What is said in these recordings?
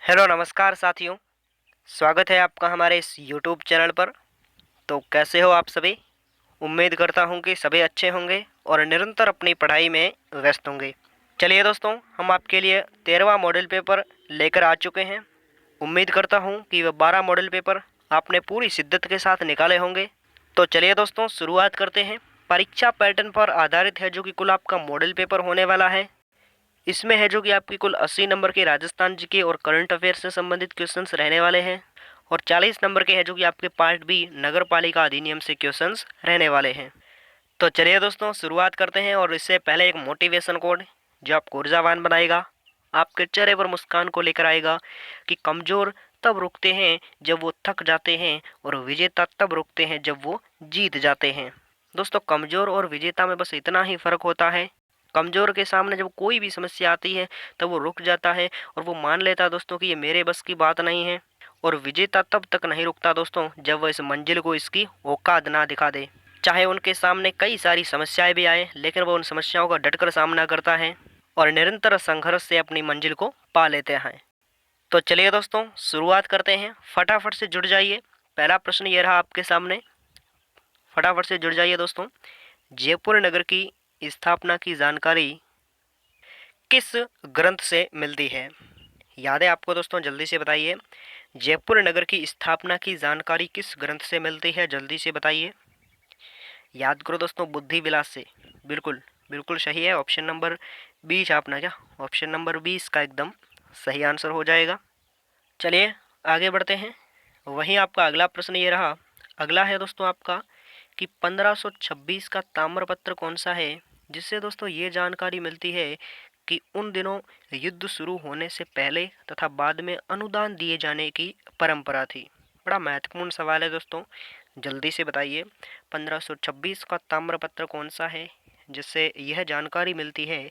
Hello नमस्कार साथियों। स्वागत है आपका हमारे इस यूट्यूब चैनल पर। तो कैसे हो आप सभी? उम्मीद करता हूँ कि सभी अच्छे होंगे और निरंतर अपनी पढ़ाई में व्यस्त होंगे। चलिए दोस्तों, हम आपके लिए 13वां मॉडल पेपर लेकर आ चुके हैं। उम्मीद करता हूँ कि वह 12 मॉडल पेपर आपने पूरी शिद्दत के साथ निकाले होंगे। तो चलिए दोस्तों, शुरुआत करते हैं। परीक्षा पैटर्न पर आधारित है जो कि कुल आपका मॉडल पेपर होने वाला है। इसमें है जो कि आपकी कुल 80 नंबर के राजस्थान जी के और करंट अफेयर से संबंधित क्वेश्चंस रहने वाले हैं और 40 नंबर के है जो कि आपके पार्ट बी नगर पालिका अधिनियम से क्वेश्चंस रहने वाले हैं। तो चलिए दोस्तों, शुरुआत करते हैं और इससे पहले एक मोटिवेशन कोड जो आपको ऊर्जावान बनाएगा, आपके चेहरे पर मुस्कान को लेकर आएगा कि कमज़ोर तब रुकते हैं जब वो थक जाते हैं और विजेता तब रुकते हैं जब वो जीत जाते हैं। दोस्तों, कमज़ोर और विजेता में बस इतना ही फ़र्क होता है। कमज़ोर के सामने जब कोई भी समस्या आती है तब वो रुक जाता है और वो मान लेता है दोस्तों कि ये मेरे बस की बात नहीं है। और विजेता तब तक नहीं रुकता दोस्तों जब वह इस मंजिल को इसकी औकात ना दिखा दे। चाहे उनके सामने कई सारी समस्याएं भी आए, लेकिन वो उन समस्याओं का डटकर सामना करता है और निरंतर संघर्ष से अपनी मंजिल को पा लेते हैं। तो चलिए दोस्तों, शुरुआत करते हैं। फटाफट से जुड़ जाइए। पहला प्रश्न ये रहा आपके सामने। फटाफट से जुड़ जाइए दोस्तों। जयपुर नगर की स्थापना की जानकारी किस ग्रंथ से मिलती है? याद है आपको दोस्तों? जल्दी से बताइए। जयपुर नगर की स्थापना की जानकारी किस ग्रंथ से मिलती है? जल्दी से बताइए। याद करो दोस्तों, बुद्धि विलास से। बिल्कुल बिल्कुल सही है। ऑप्शन नंबर बी छापना क्या? ऑप्शन नंबर 20 का एकदम सही आंसर हो जाएगा। चलिए आगे बढ़ते हैं। वहीं आपका अगला प्रश्न ये रहा। अगला है दोस्तों आपका कि 1526 का ताम्रपत्र कौन सा है जिससे दोस्तों ये जानकारी मिलती है कि उन दिनों युद्ध शुरू होने से पहले तथा बाद में अनुदान दिए जाने की परंपरा थी। बड़ा महत्वपूर्ण सवाल है दोस्तों, जल्दी से बताइए। 1526 का ताम्रपत्र कौन सा है जिससे यह जानकारी मिलती है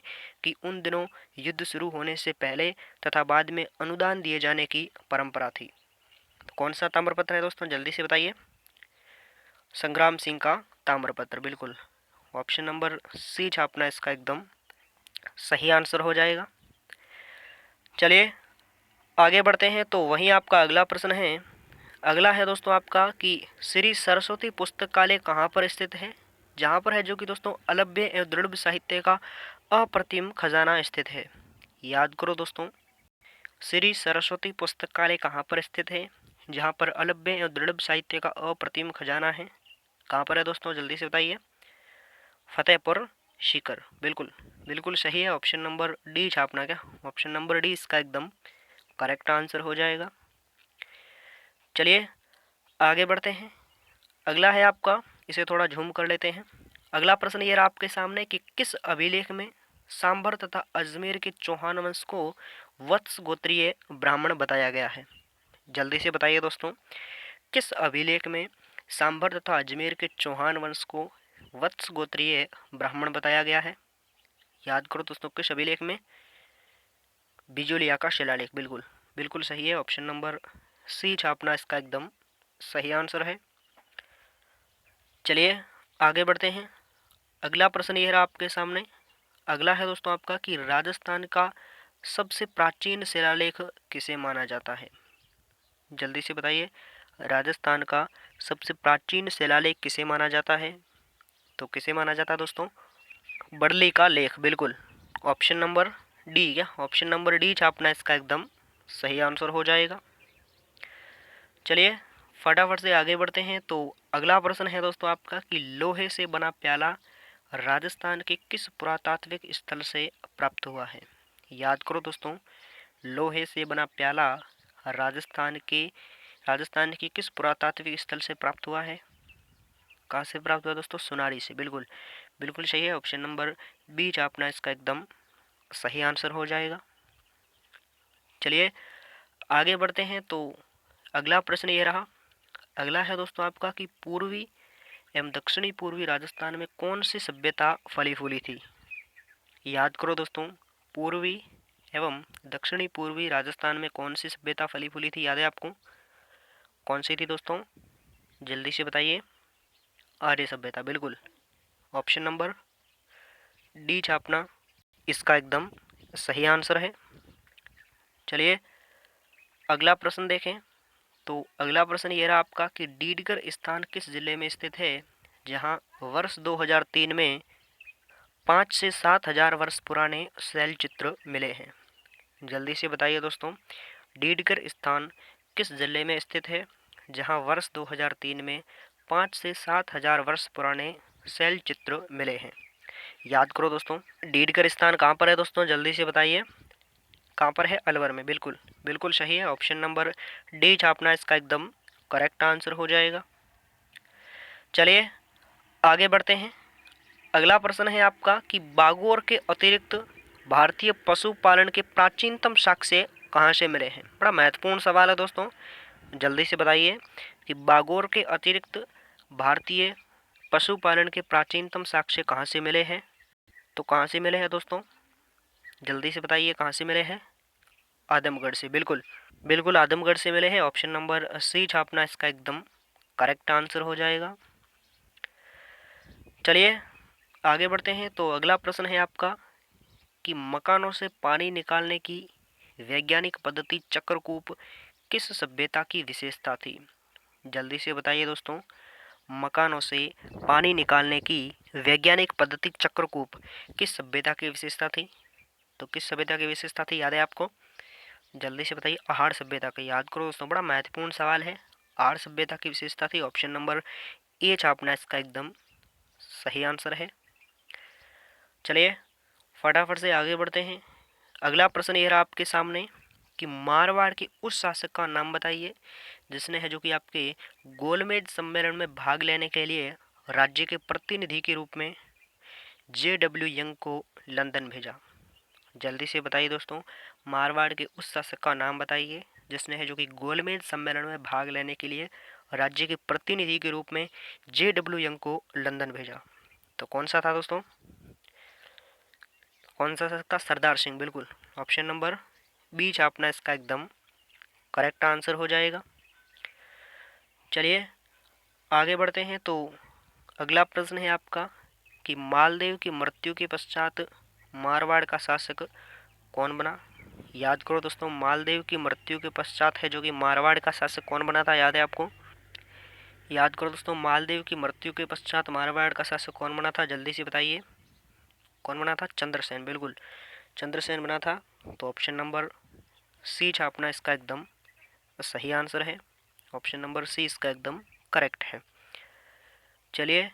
कि उन दिनों युद्ध शुरू होने से पहले तथा बाद में अनुदान दिए जाने की परंपरा थी? तो कौन सा ताम्रपत्र है दोस्तों? जल्दी से बताइए। संग्राम सिंह का ताम्रपत्र। बिल्कुल ऑप्शन नंबर सी छापना इसका एकदम सही आंसर हो जाएगा। चलिए आगे बढ़ते हैं। तो वहीं आपका अगला प्रश्न है। अगला है दोस्तों आपका कि श्री सरस्वती पुस्तकालय कहाँ पर स्थित है? जहाँ पर है जो कि दोस्तों अलभ्य एवं दृढ़ साहित्य का अप्रतिम खजाना स्थित है। याद करो दोस्तों, श्री सरस्वती पुस्तकालय कहाँ पर स्थित है जहाँ पर अलभ्य एवं दृढ़ साहित्य का अप्रतिम खजाना है? कहाँ पर है दोस्तों? जल्दी से बताइए। फतेहपुर सीकर। बिल्कुल बिल्कुल सही है। ऑप्शन नंबर डी छापना क्या? ऑप्शन नंबर डी इसका एकदम करेक्ट आंसर हो जाएगा। चलिए आगे बढ़ते हैं। अगला है आपका, इसे थोड़ा झूम कर लेते हैं। अगला प्रश्न ये रहा आपके सामने कि किस अभिलेख में सांभर तथा अजमेर के चौहान वंश को वत्स गोत्रीय ब्राह्मण बताया गया है? जल्दी से बताइए दोस्तों। किस अभिलेख में सांभर तथा अजमेर के चौहान वंश को वत्स गोत्रीय ब्राह्मण बताया गया है? याद करो दोस्तों, किस अभिलेख में? बिजोलिया का शिलालेख। बिल्कुल बिल्कुल सही है। ऑप्शन नंबर सी छापना इसका एकदम सही आंसर है। चलिए आगे बढ़ते हैं। अगला प्रश्न ये रहा आपके सामने। अगला है दोस्तों आपका कि राजस्थान का सबसे प्राचीन शिलालेख किसे माना जाता है? जल्दी से बताइए। राजस्थान का सबसे प्राचीन शिलालेख किसे माना जाता है? तो किसे माना जाता है दोस्तों? बर्ली का लेख। बिल्कुल ऑप्शन नंबर डी क्या? ऑप्शन नंबर डी छापना इसका एकदम सही आंसर हो जाएगा। चलिए फटाफट से आगे बढ़ते हैं। तो अगला प्रश्न है दोस्तों आपका कि लोहे से बना प्याला राजस्थान के किस पुरातात्विक स्थल से प्राप्त हुआ है? याद करो दोस्तों, लोहे से बना प्याला राजस्थान की किस पुरातात्विक स्थल से प्राप्त हुआ है? कहाँ से प्राप्त हुआ दोस्तों? सुनारी से। बिल्कुल बिल्कुल सही है। ऑप्शन नंबर बी छापना इसका एकदम सही आंसर हो जाएगा। चलिए आगे बढ़ते हैं। तो अगला प्रश्न ये रहा। अगला है दोस्तों आपका कि पूर्वी एवं दक्षिणी पूर्वी राजस्थान में कौन सी सभ्यता फली फूली थी? याद करो दोस्तों, पूर्वी एवं दक्षिणी पूर्वी राजस्थान में कौन सी सभ्यता फली फूली थी? याद है आपको? कौन सी थी दोस्तों? जल्दी से बताइए। आर्य सभ्यता। बिल्कुल ऑप्शन नंबर डी छापना इसका एकदम सही आंसर है। चलिए अगला प्रश्न देखें। तो अगला प्रश्न ये रहा आपका कि डीडगर स्थान किस जिले में स्थित है जहां वर्ष 2003 में 5 से 7 हजार वर्ष पुराने शैल चित्र मिले हैं। जल्दी से बताइए दोस्तों, डीडगर स्थान किस जिले में स्थित है जहां वर्ष 2003 में 5 से 7 हजार वर्ष पुराने शैल चित्र मिले हैं। याद करो दोस्तों, डीडगर स्थान कहाँ पर है दोस्तों, जल्दी से बताइए कहाँ पर है। अलवर में, बिल्कुल बिल्कुल सही है। ऑप्शन नंबर डी छापना इसका एकदम करेक्ट आंसर हो जाएगा। चलिए आगे बढ़ते हैं। अगला प्रश्न है आपका कि बागोर के अतिरिक्त भारतीय पशुपालन के प्राचीनतम साक्ष्य कहाँ से मिले हैं। बड़ा महत्वपूर्ण सवाल है दोस्तों, जल्दी से बताइए कि बागोर के अतिरिक्त भारतीय पशुपालन के प्राचीनतम साक्ष्य कहाँ से मिले हैं। तो कहाँ से मिले हैं दोस्तों, जल्दी से बताइए कहाँ से मिले हैं। आदमगढ़ से, बिल्कुल बिल्कुल आदमगढ़ से मिले हैं। ऑप्शन नंबर सी छापना इसका एकदम करेक्ट आंसर हो जाएगा। चलिए आगे बढ़ते हैं। तो अगला प्रश्न है आपका कि मकानों से पानी निकालने की वैज्ञानिक पद्धति चक्रकूप किस सभ्यता की विशेषता थी। जल्दी से बताइए दोस्तों, मकानों से पानी निकालने की वैज्ञानिक पद्धति चक्रकूप किस सभ्यता की विशेषता थी। तो किस सभ्यता की विशेषता थी, याद है आपको, जल्दी से बताइए। आहार सभ्यता का, याद करो दोस्तों, बड़ा महत्वपूर्ण सवाल है। आहार सभ्यता की विशेषता थी। ऑप्शन नंबर ए छापना इसका एकदम सही आंसर है। चलिए फटाफट से आगे बढ़ते हैं। अगला प्रश्न ये रहा आपके सामने कि मारवाड़ के उस शासक का नाम बताइए जिसने है जो कि आपके गोलमेज सम्मेलन में भाग लेने के लिए राज्य के प्रतिनिधि के रूप में JW यंग को लंदन भेजा। जल्दी से बताइए दोस्तों, मारवाड़ के उस शासक का नाम बताइए जिसने है जो कि गोलमेज सम्मेलन में भाग लेने के लिए राज्य के प्रतिनिधि के रूप में JW यंग को लंदन भेजा। तो कौन सा था दोस्तों, कौन सा शासक था, सरदार सिंह, बिल्कुल। ऑप्शन नंबर बी छापना इसका एकदम करेक्ट आंसर हो जाएगा। चलिए आगे बढ़ते हैं। तो अगला प्रश्न है आपका कि मालदेव की मृत्यु के पश्चात मारवाड़ का शासक कौन बना। याद करो दोस्तों, मालदेव की मृत्यु के पश्चात है जो कि मारवाड़ का शासक कौन बना था, याद है आपको। याद करो दोस्तों, मालदेव की मृत्यु के पश्चात मारवाड़ का शासक कौन बना था, जल्दी से बताइए कौन बना था। चंद्रसेन, बिल्कुल चंद्रसेन बना था। तो ऑप्शन नंबर सी छापना इसका एकदम सही आंसर है। ऑप्शन नंबर सी इसका एकदम करेक्ट है। चलिए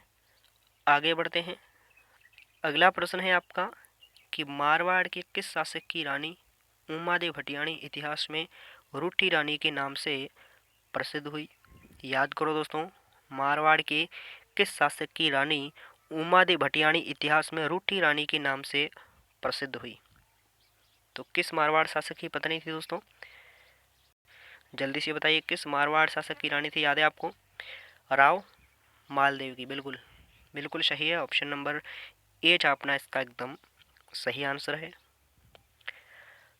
आगे बढ़ते हैं। अगला प्रश्न है आपका कि मारवाड़ के किस शासक की रानी उमादेव भटियाणी इतिहास में रूठी रानी के नाम से प्रसिद्ध हुई। याद करो दोस्तों, मारवाड़ के किस शासक की रानी उमादेव भटियाणी इतिहास में रूठी रानी के नाम से प्रसिद्ध हुई। तो किस मारवाड़ शासक की पत्नी थी दोस्तों, जल्दी से बताइए किस मारवाड़ शासक की रानी थी, याद है आपको। राव मालदेव की, बिल्कुल बिल्कुल सही है। ऑप्शन नंबर ए छापना इसका एकदम सही आंसर है।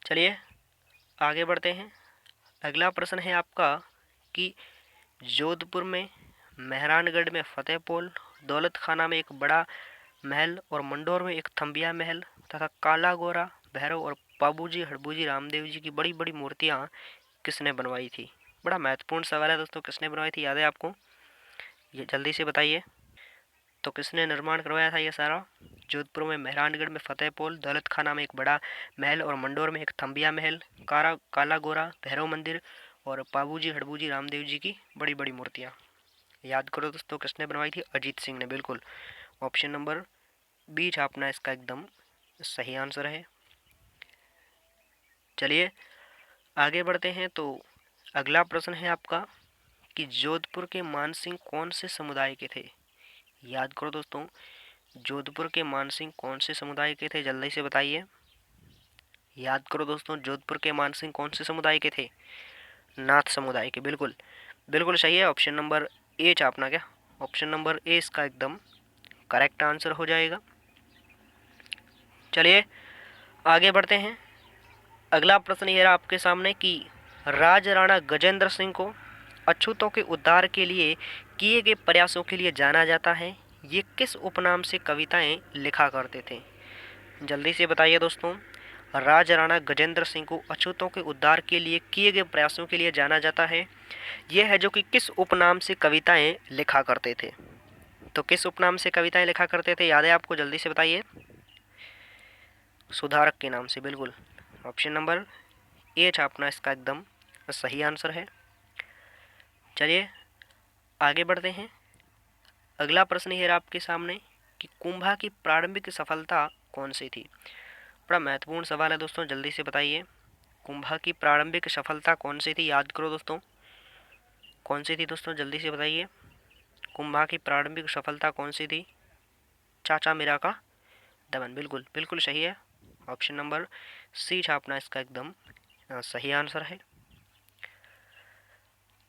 चलिए आगे बढ़ते हैं। अगला प्रश्न है आपका कि जोधपुर में मेहरानगढ़ में फतेहपोल, दौलत खाना में एक बड़ा महल और मंडोर में एक थम्बिया महल तथा काला गोरा भैरव और बाबूजी हड़बूजी रामदेव जी की बड़ी बड़ी मूर्तियाँ किसने बनवाई थी। बड़ा महत्वपूर्ण सवाल है दोस्तों, किसने बनवाई थी, याद है आपको, ये जल्दी से बताइए। तो किसने निर्माण करवाया था ये सारा। जोधपुर में मेहरानगढ़ में फतेहपोल, दौलत खाना में एक बड़ा महल और मंडोर में एक थम्बिया महल, काला गोरा भैरव मंदिर और बाबूजी हड़बूजी रामदेव जी की बड़ी बड़ी मूर्तियाँ। याद करो दोस्तों, किसने बनवाई थी, अजीत सिंह ने, बिल्कुल। ऑप्शन नंबर बी छापना इसका एकदम सही आंसर है। चलिए आगे बढ़ते हैं। तो अगला प्रश्न है आपका कि जोधपुर के मानसिंह कौन से समुदाय के थे। याद करो दोस्तों, जोधपुर के मानसिंह कौन से समुदाय के थे, जल्दी से बताइए। याद करो दोस्तों, जोधपुर के मानसिंह कौन से समुदाय के थे, नाथ समुदाय के, बिल्कुल बिल्कुल सही है। ऑप्शन नंबर ए छापना, क्या ऑप्शन नंबर ए इसका एकदम करेक्ट आंसर हो जाएगा। चलिए आगे बढ़ते हैं। अगला प्रश्न ये रहा आपके सामने कि राज राणा गजेंद्र सिंह को अछूतों के उद्धार के लिए किए गए प्रयासों के लिए जाना जाता है। ये किस उपनाम से कविताएं लिखा करते थे, जल्दी से बताइए दोस्तों। राजा राणा गजेंद्र सिंह को अछूतों के उद्धार के लिए किए गए प्रयासों के लिए जाना जाता है? यह है जो कि किस उपनाम से कविताएं लिखा करते थे? तो किस उपनाम से कविताएं लिखा करते थे, याद है आपको? जल्दी से बताइए। सुधारक के नाम से, बिल्कुल। ऑप्शन नंबर ए छापना इसका एकदम सही आंसर है। चलिए आगे बढ़ते हैं। अगला प्रश्न है आपके सामने कि कुंभा की प्रारंभिक सफलता कौन सी थी? बड़ा महत्वपूर्ण सवाल है दोस्तों, जल्दी से बताइए। कुंभा की प्रारंभिक सफलता कौन सी थी? याद करो दोस्तों, कौन सी थी दोस्तों, जल्दी से बताइए। कुंभा की प्रारंभिक सफलता कौन सी थी? चाचा मेरा का दमन, बिल्कुल बिल्कुल सही है। ऑप्शन नंबर सी छापना इसका एकदम सही आंसर है।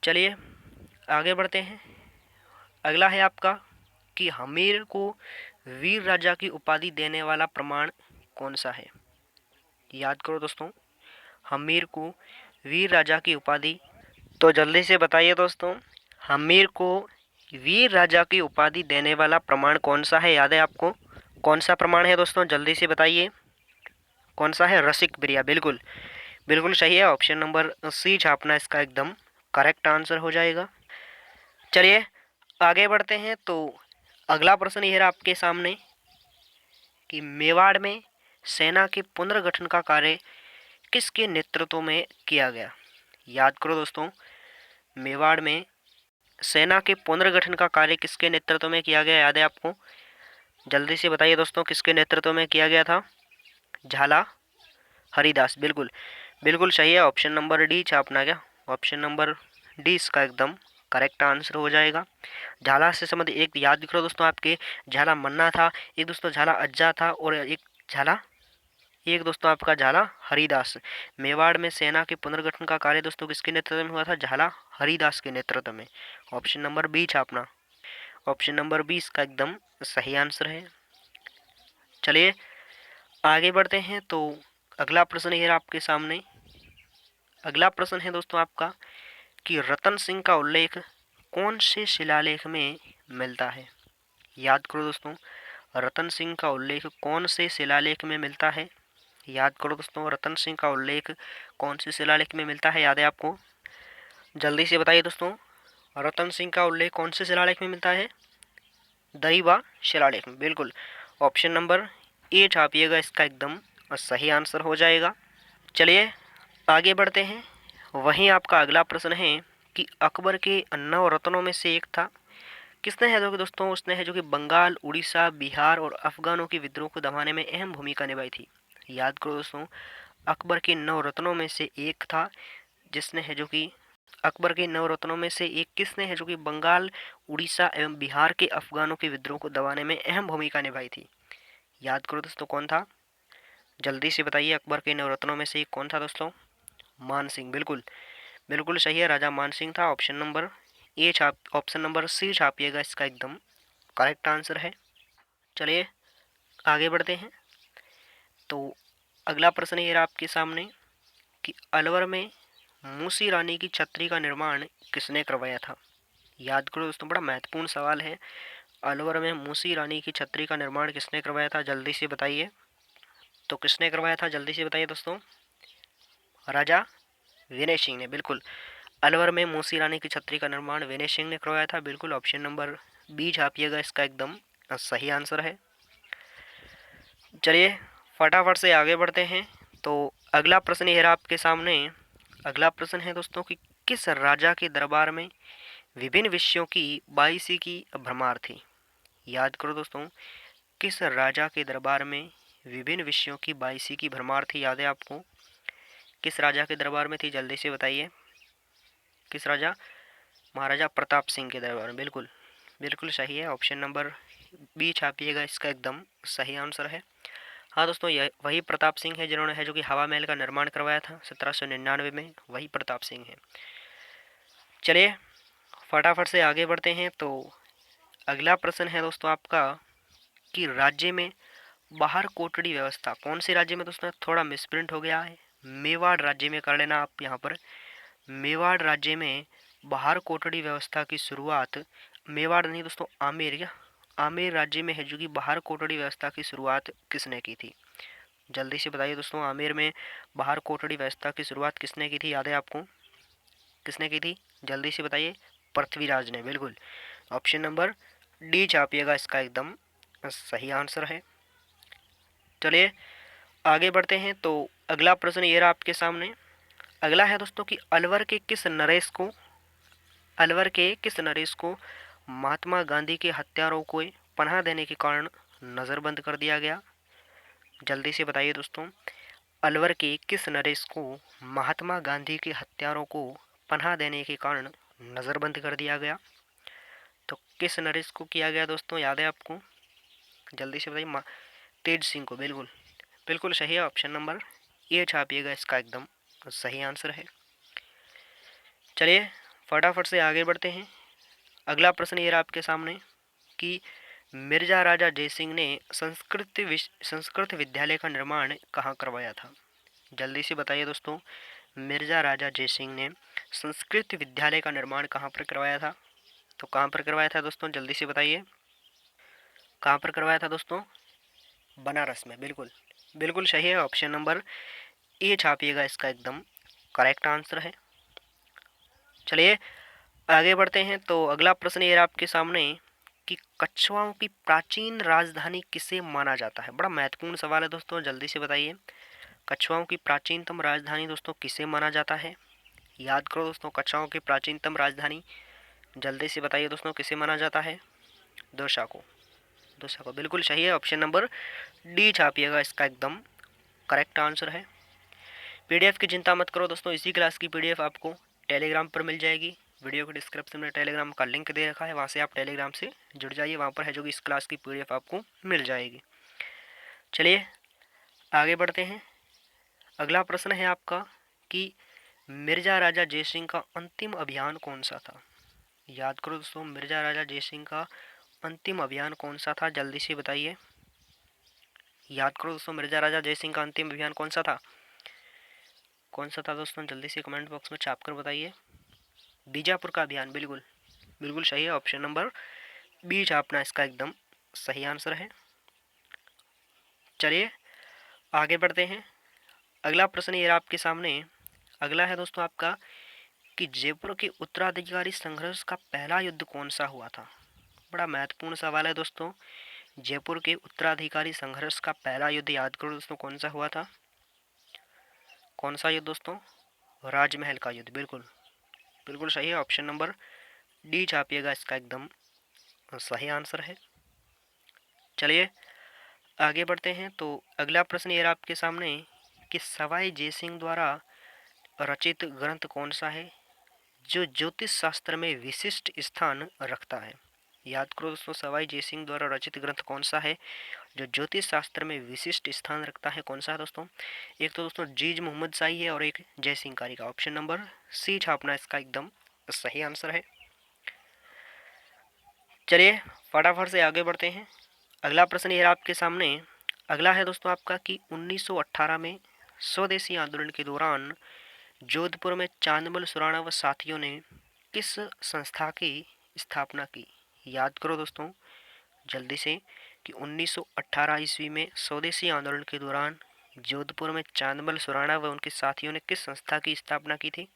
चलिए आगे बढ़ते हैं। अगला है आपका कि हमीर को वीर राजा की उपाधि देने वाला प्रमाण कौन सा है? याद करो दोस्तों, हमीर को वीर राजा की उपाधि, तो जल्दी से बताइए दोस्तों, हमीर को वीर राजा की उपाधि देने वाला प्रमाण कौन सा है? याद है आपको? कौन सा प्रमाण है दोस्तों, जल्दी से बताइए। कौन सा है? रसिक बिरिया, बिल्कुल बिल्कुल सही है। ऑप्शन नंबर सी छापना इसका एकदम करेक्ट आंसर हो जाएगा। चलिए आगे बढ़ते हैं। तो अगला प्रश्न ये है आपके सामने कि मेवाड़ में सेना के पुनर्गठन का कार्य किसके नेतृत्व में किया गया? याद करो दोस्तों, मेवाड़ में सेना के पुनर्गठन का कार्य किसके नेतृत्व में किया गया? याद है आपको? जल्दी से बताइए दोस्तों, किसके नेतृत्व में किया गया था? झाला हरिदास, बिल्कुल बिल्कुल सही है। ऑप्शन नंबर डी छापना क्या? ऑप्शन नंबर डी इसका एकदम करेक्ट आंसर हो जाएगा। झाला से संबंधित एक याद करो दोस्तों, आपके झाला मन्ना था, एक दोस्तों झाला अज्जा था, और एक दोस्तों आपका झाला हरिदास। मेवाड़ में सेना के पुनर्गठन का कार्य दोस्तों किसके नेतृत्व में हुआ था? झाला हरिदास के नेतृत्व में। ऑप्शन नंबर बी छापना। ऑप्शन नंबर 20 का एकदम सही आंसर है। चलिए आगे बढ़ते हैं। तो अगला प्रश्न है आपके सामने। अगला प्रश्न है दोस्तों आपका कि रतन सिंह का उल्लेख कौन से शिलालेख में मिलता है? याद करो दोस्तों, रतन सिंह का उल्लेख कौन से शिलालेख में मिलता है? याद करो दोस्तों, रतन सिंह का उल्लेख कौन से शिलालेख में मिलता है? याद है आपको? जल्दी से बताइए दोस्तों, रतन सिंह का उल्लेख कौन से शिलालेख में मिलता है? दरीबा शिलालेख में, बिल्कुल। ऑप्शन नंबर ए छापिएगा, इसका एकदम सही आंसर हो जाएगा। चलिए आगे बढ़ते हैं। वहीं आपका अगला प्रश्न है कि अकबर के 9 रत्नों में से एक था, किसने है जो कि दोस्तों उसने है जो कि बंगाल, उड़ीसा, बिहार और अफगानों के विद्रोह को दबाने में अहम भूमिका निभाई थी? याद करो दोस्तों, अकबर के 9 रत्नों में से एक था जिसने है जो कि अकबर के 9 रत्नों में से एक किसने है जो कि बंगाल, उड़ीसा एवं बिहार के अफगानों के विद्रोह को दबाने में अहम भूमिका निभाई थी? याद करो दोस्तों, कौन था? जल्दी से बताइए, अकबर के 9 रत्नों में से एक कौन था दोस्तों? मान सिंह, बिल्कुल बिल्कुल सही है, राजा मान सिंह था। ऑप्शन नंबर ए छाप ऑप्शन नंबर सी छापिएगा, इसका एकदम करेक्ट आंसर है। चलिए आगे बढ़ते हैं। तो अगला प्रश्न ये रहा आपके सामने कि अलवर में मूसी रानी की छतरी का निर्माण किसने करवाया था? याद करो दोस्तों, बड़ा महत्वपूर्ण सवाल है। अलवर में मूसी रानी की छतरी का निर्माण किसने करवाया था? जल्दी से बताइए। तो किसने करवाया था, जल्दी से बताइए दोस्तों? राजा विनय सिंह ने, बिल्कुल। अलवर में मूसी रानी की छतरी का निर्माण विनय सिंह ने करवाया था, बिल्कुल। ऑप्शन नंबर बी छापिएगा, इसका एकदम सही आंसर है। चलिए फटाफट से आगे बढ़ते हैं। तो अगला प्रश्न ये रहा आपके सामने। अगला प्रश्न है दोस्तों कि किस राजा के दरबार में विभिन्न विषयों की बाईसी की भरमार थी? याद करो दोस्तों, किस राजा के दरबार में विभिन्न विषयों की बाईसी की भरमार थी? याद है आपको? किस राजा के दरबार में थी, जल्दी से बताइए। किस राजा? महाराजा प्रताप सिंह के दरबार में, बिल्कुल बिल्कुल सही है। ऑप्शन नंबर बी छापिएगा, इसका एकदम सही आंसर है। हाँ दोस्तों, यह वही प्रताप सिंह है जिन्होंने है जो कि हवा महल का निर्माण करवाया था 1799 में, वही प्रताप सिंह है। चलिए फटाफट से आगे बढ़ते हैं। तो अगला प्रश्न है दोस्तों आपका कि राज्य में बाहर कोटड़ी व्यवस्था कौन से राज्य में? दोस्तों थोड़ा मिसप्रिंट हो गया है, मेवाड़ राज्य में कर लेना आप यहाँ पर। मेवाड़ राज्य में बाहर कोटड़ी व्यवस्था की शुरुआत, मेवाड़ नहीं दोस्तों, आमेर, क्या आमेर राज्य में है जो कि बाहर कोटड़ी व्यवस्था की शुरुआत किसने की थी? जल्दी से बताइए दोस्तों। आमेर में बाहर कोठड़ी व्यवस्था की शुरुआत किसने की थी, याद है आपको? किसने की थी, जल्दी से बताइए। पृथ्वीराज ने, बिल्कुल। ऑप्शन नंबर डी छापिएगा, इसका एकदम सही आंसर है। चलिए आगे बढ़ते हैं। तो अगला प्रश्न ये रहा आपके सामने। अगला है दोस्तों कि अलवर के किस नरेश को महात्मा गांधी के हत्यारों को पनाह देने के कारण नज़रबंद कर दिया गया? जल्दी से बताइए दोस्तों। अलवर के किस नरेश को महात्मा गांधी के हत्यारों को पनाह देने के कारण नज़रबंद कर दिया गया? तो किस नरेश को किया गया दोस्तों, याद है आपको? जल्दी से बताइए। तेज सिंह को, बिल्कुल। बिल्कुल सही है, ऑप्शन नंबर ए छापिएगा, इसका एकदम सही आंसर है। चलिए फटाफट से आगे बढ़ते हैं। अगला प्रश्न ये रहा आपके सामने कि मिर्जा राजा जयसिंह ने संस्कृत विद्यालय का निर्माण कहाँ करवाया था? जल्दी से बताइए दोस्तों। मिर्जा राजा जयसिंह ने संस्कृत विद्यालय का निर्माण कहाँ पर करवाया था? तो कहाँ पर करवाया था दोस्तों, जल्दी से बताइए। कहाँ पर करवाया था दोस्तों? बनारस में, बिल्कुल। बिल्कुल सही है, ऑप्शन नंबर ए छापिएगा, इसका एकदम करेक्ट आंसर है। चलिए आगे बढ़ते हैं। तो अगला प्रश्न ये रहा आपके सामने कि कछुआओं की प्राचीन राजधानी किसे माना जाता है? बड़ा महत्वपूर्ण सवाल है दोस्तों, जल्दी से बताइए। कछुआओं की प्राचीनतम राजधानी दोस्तों किसे माना जाता है? याद करो दोस्तों, कछुआओं की प्राचीनतम राजधानी जल्दी से बताइए दोस्तों, किसे माना जाता है? दोसा को। दोसा को, बिल्कुल सही है, ऑप्शन नंबर डी छापिएगा, इसका एकदम करेक्ट आंसर है। पीडीएफ की चिंता मत करो दोस्तों, इसी क्लास की पीडीएफ आपको टेलीग्राम पर मिल जाएगी। वीडियो के डिस्क्रिप्शन में टेलीग्राम का लिंक दे रखा है, वहाँ से आप टेलीग्राम से जुड़ जाइए, वहाँ पर है जो कि इस क्लास की पीडीएफ आपको मिल जाएगी। चलिए आगे बढ़ते हैं। अगला प्रश्न है आपका कि मिर्जा राजा जयसिंह का अंतिम अभियान कौन सा था? याद करो दोस्तों, मिर्जा राजा जयसिंह का अंतिम अभियान कौन सा था, जल्दी से बताइए। याद करो दोस्तों, मिर्जा राजा जयसिंह का अंतिम अभियान कौन सा था? कौन सा था दोस्तों, जल्दी से कमेंट बॉक्स में छाप कर बताइए। बीजापुर का अभियान, बिल्कुल। बिल्कुल सही है, ऑप्शन नंबर बी छापना, इसका एकदम सही आंसर है। चलिए आगे बढ़ते हैं। अगला प्रश्न ये आपके सामने। अगला है दोस्तों आपका कि जयपुर के उत्तराधिकारी संघर्ष का पहला युद्ध कौन सा हुआ था? बड़ा महत्वपूर्ण सवाल है दोस्तों। जयपुर के उत्तराधिकारी संघर्ष का पहला युद्ध याद करो दोस्तों, कौन सा हुआ था? कौन सा युद्ध दोस्तों? राजमहल का युद्ध, बिल्कुल। बिल्कुल सही है, ऑप्शन नंबर डी छापिएगा, इसका एकदम सही आंसर है। चलिए आगे बढ़ते हैं। तो अगला प्रश्न ये रहा आपके सामने कि सवाई जयसिंह द्वारा रचित ग्रंथ कौन सा है जो ज्योतिष शास्त्र में विशिष्ट स्थान रखता है? याद करो दोस्तों, सवाई जयसिंह द्वारा रचित ग्रंथ कौन सा है जो ज्योतिष शास्त्र में विशिष्ट स्थान रखता है? कौन सा है दोस्तों? एक तो दोस्तों जीज मोहम्मद शाही है और एक जयसिंह कारी का। ऑप्शन नंबर सी छापना, इसका एकदम सही आंसर है। चलिए फटाफट से आगे बढ़ते हैं। अगला प्रश्न ये आपके सामने। अगला है दोस्तों आपका कि 1918 में स्वदेशी आंदोलन के दौरान जोधपुर में चांदमल सुराणा व साथियों ने किस संस्था की स्थापना की? याद करो दोस्तों जल्दी से कि 1918 ईस्वी में स्वदेशी आंदोलन के दौरान जोधपुर में चांदमल सुराणा व उनके साथियों ने किस संस्था की स्थापना की थी?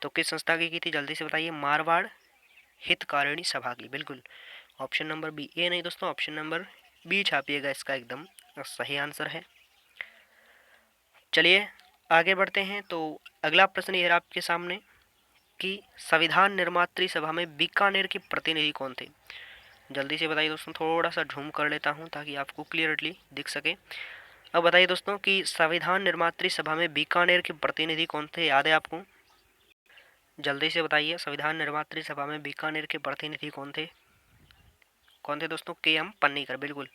तो किस संस्था की थी, जल्दी से बताइए। मारवाड़ हितकारिणी सभा की, बिल्कुल। ऑप्शन नंबर बी, ए नहीं दोस्तों, ऑप्शन नंबर बी छापिएगा, इसका एकदम सही आंसर है। चलिए आगे बढ़ते हैं। तो अगला प्रश्न ये रहा आपके सामने कि संविधान निर्मात्री सभा में बीकानेर के प्रतिनिधि कौन थे? जल्दी से बताइए दोस्तों, थोड़ा सा झूम कर लेता हूँ ताकि आपको क्लियरली दिख सके। अब बताइए दोस्तों कि संविधान निर्मात्री सभा में बीकानेर के प्रतिनिधि कौन थे, याद है आपको? जल्दी से बताइए, संविधान निर्मात्री सभा में बीकानेर के प्रतिनिधि कौन थे? कौन थे दोस्तों? के एम पन्नीकर, बिल्कुल।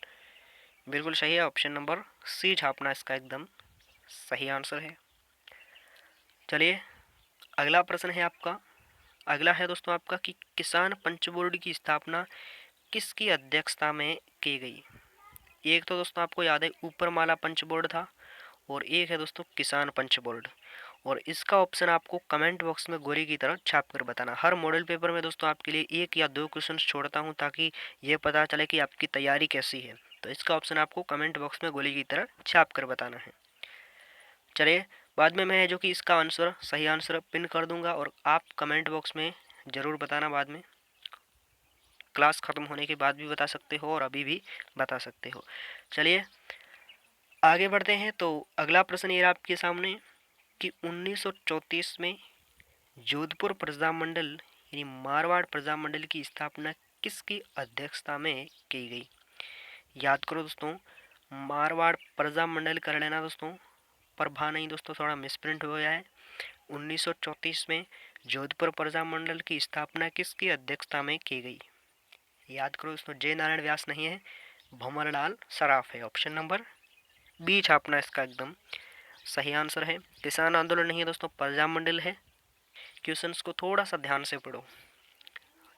बिल्कुल सही है, ऑप्शन नंबर सी छापना, इसका एकदम सही आंसर है। चलिए अगला प्रश्न है आपका। अगला है दोस्तों आपका कि किसान पंच बोर्ड की स्थापना किसकी अध्यक्षता में की गई? एक तो दोस्तों आपको याद है ऊपर माला पंच बोर्ड था और एक है दोस्तों किसान पंच बोर्ड। और इसका ऑप्शन आपको कमेंट बॉक्स में गोरी की तरह छाप कर बताना। हर मॉडल पेपर में दोस्तों आपके लिए एक या दो क्वेश्चन छोड़ता हूं ताकि ये पता चले कि आपकी तैयारी कैसी है। तो इसका ऑप्शन आपको कमेंट बॉक्स में गोली की तरह छाप कर बताना है। चलिए, बाद में मैं जो कि इसका आंसर सही आंसर पिन कर दूंगा और आप कमेंट बॉक्स में ज़रूर बताना। बाद में क्लास ख़त्म होने के बाद भी बता सकते हो और अभी भी बता सकते हो। चलिए आगे बढ़ते हैं। तो अगला प्रश्न ये आपके सामने कि 1934 में जोधपुर प्रजामंडल यानी मारवाड़ प्रजामंडल की स्थापना किसकी अध्यक्षता में की गई? याद करो दोस्तों, मारवाड़ प्रजामंडल कर लेना दोस्तों, प्रभा नहीं दोस्तों, थोड़ा मिसप्रिंट हो गया है। 1934 में जोधपुर प्रजामंडल की स्थापना किसकी अध्यक्षता में की गई? याद करो दोस्तों, जय नारायण व्यास नहीं है, भंवरलाल सराफ है। ऑप्शन नंबर बी छापना इसका एकदम सही आंसर है। किसान आंदोलन नहीं है दोस्तों, प्रजामंडल है। क्वेश्चंस को थोड़ा सा ध्यान से पढ़ो।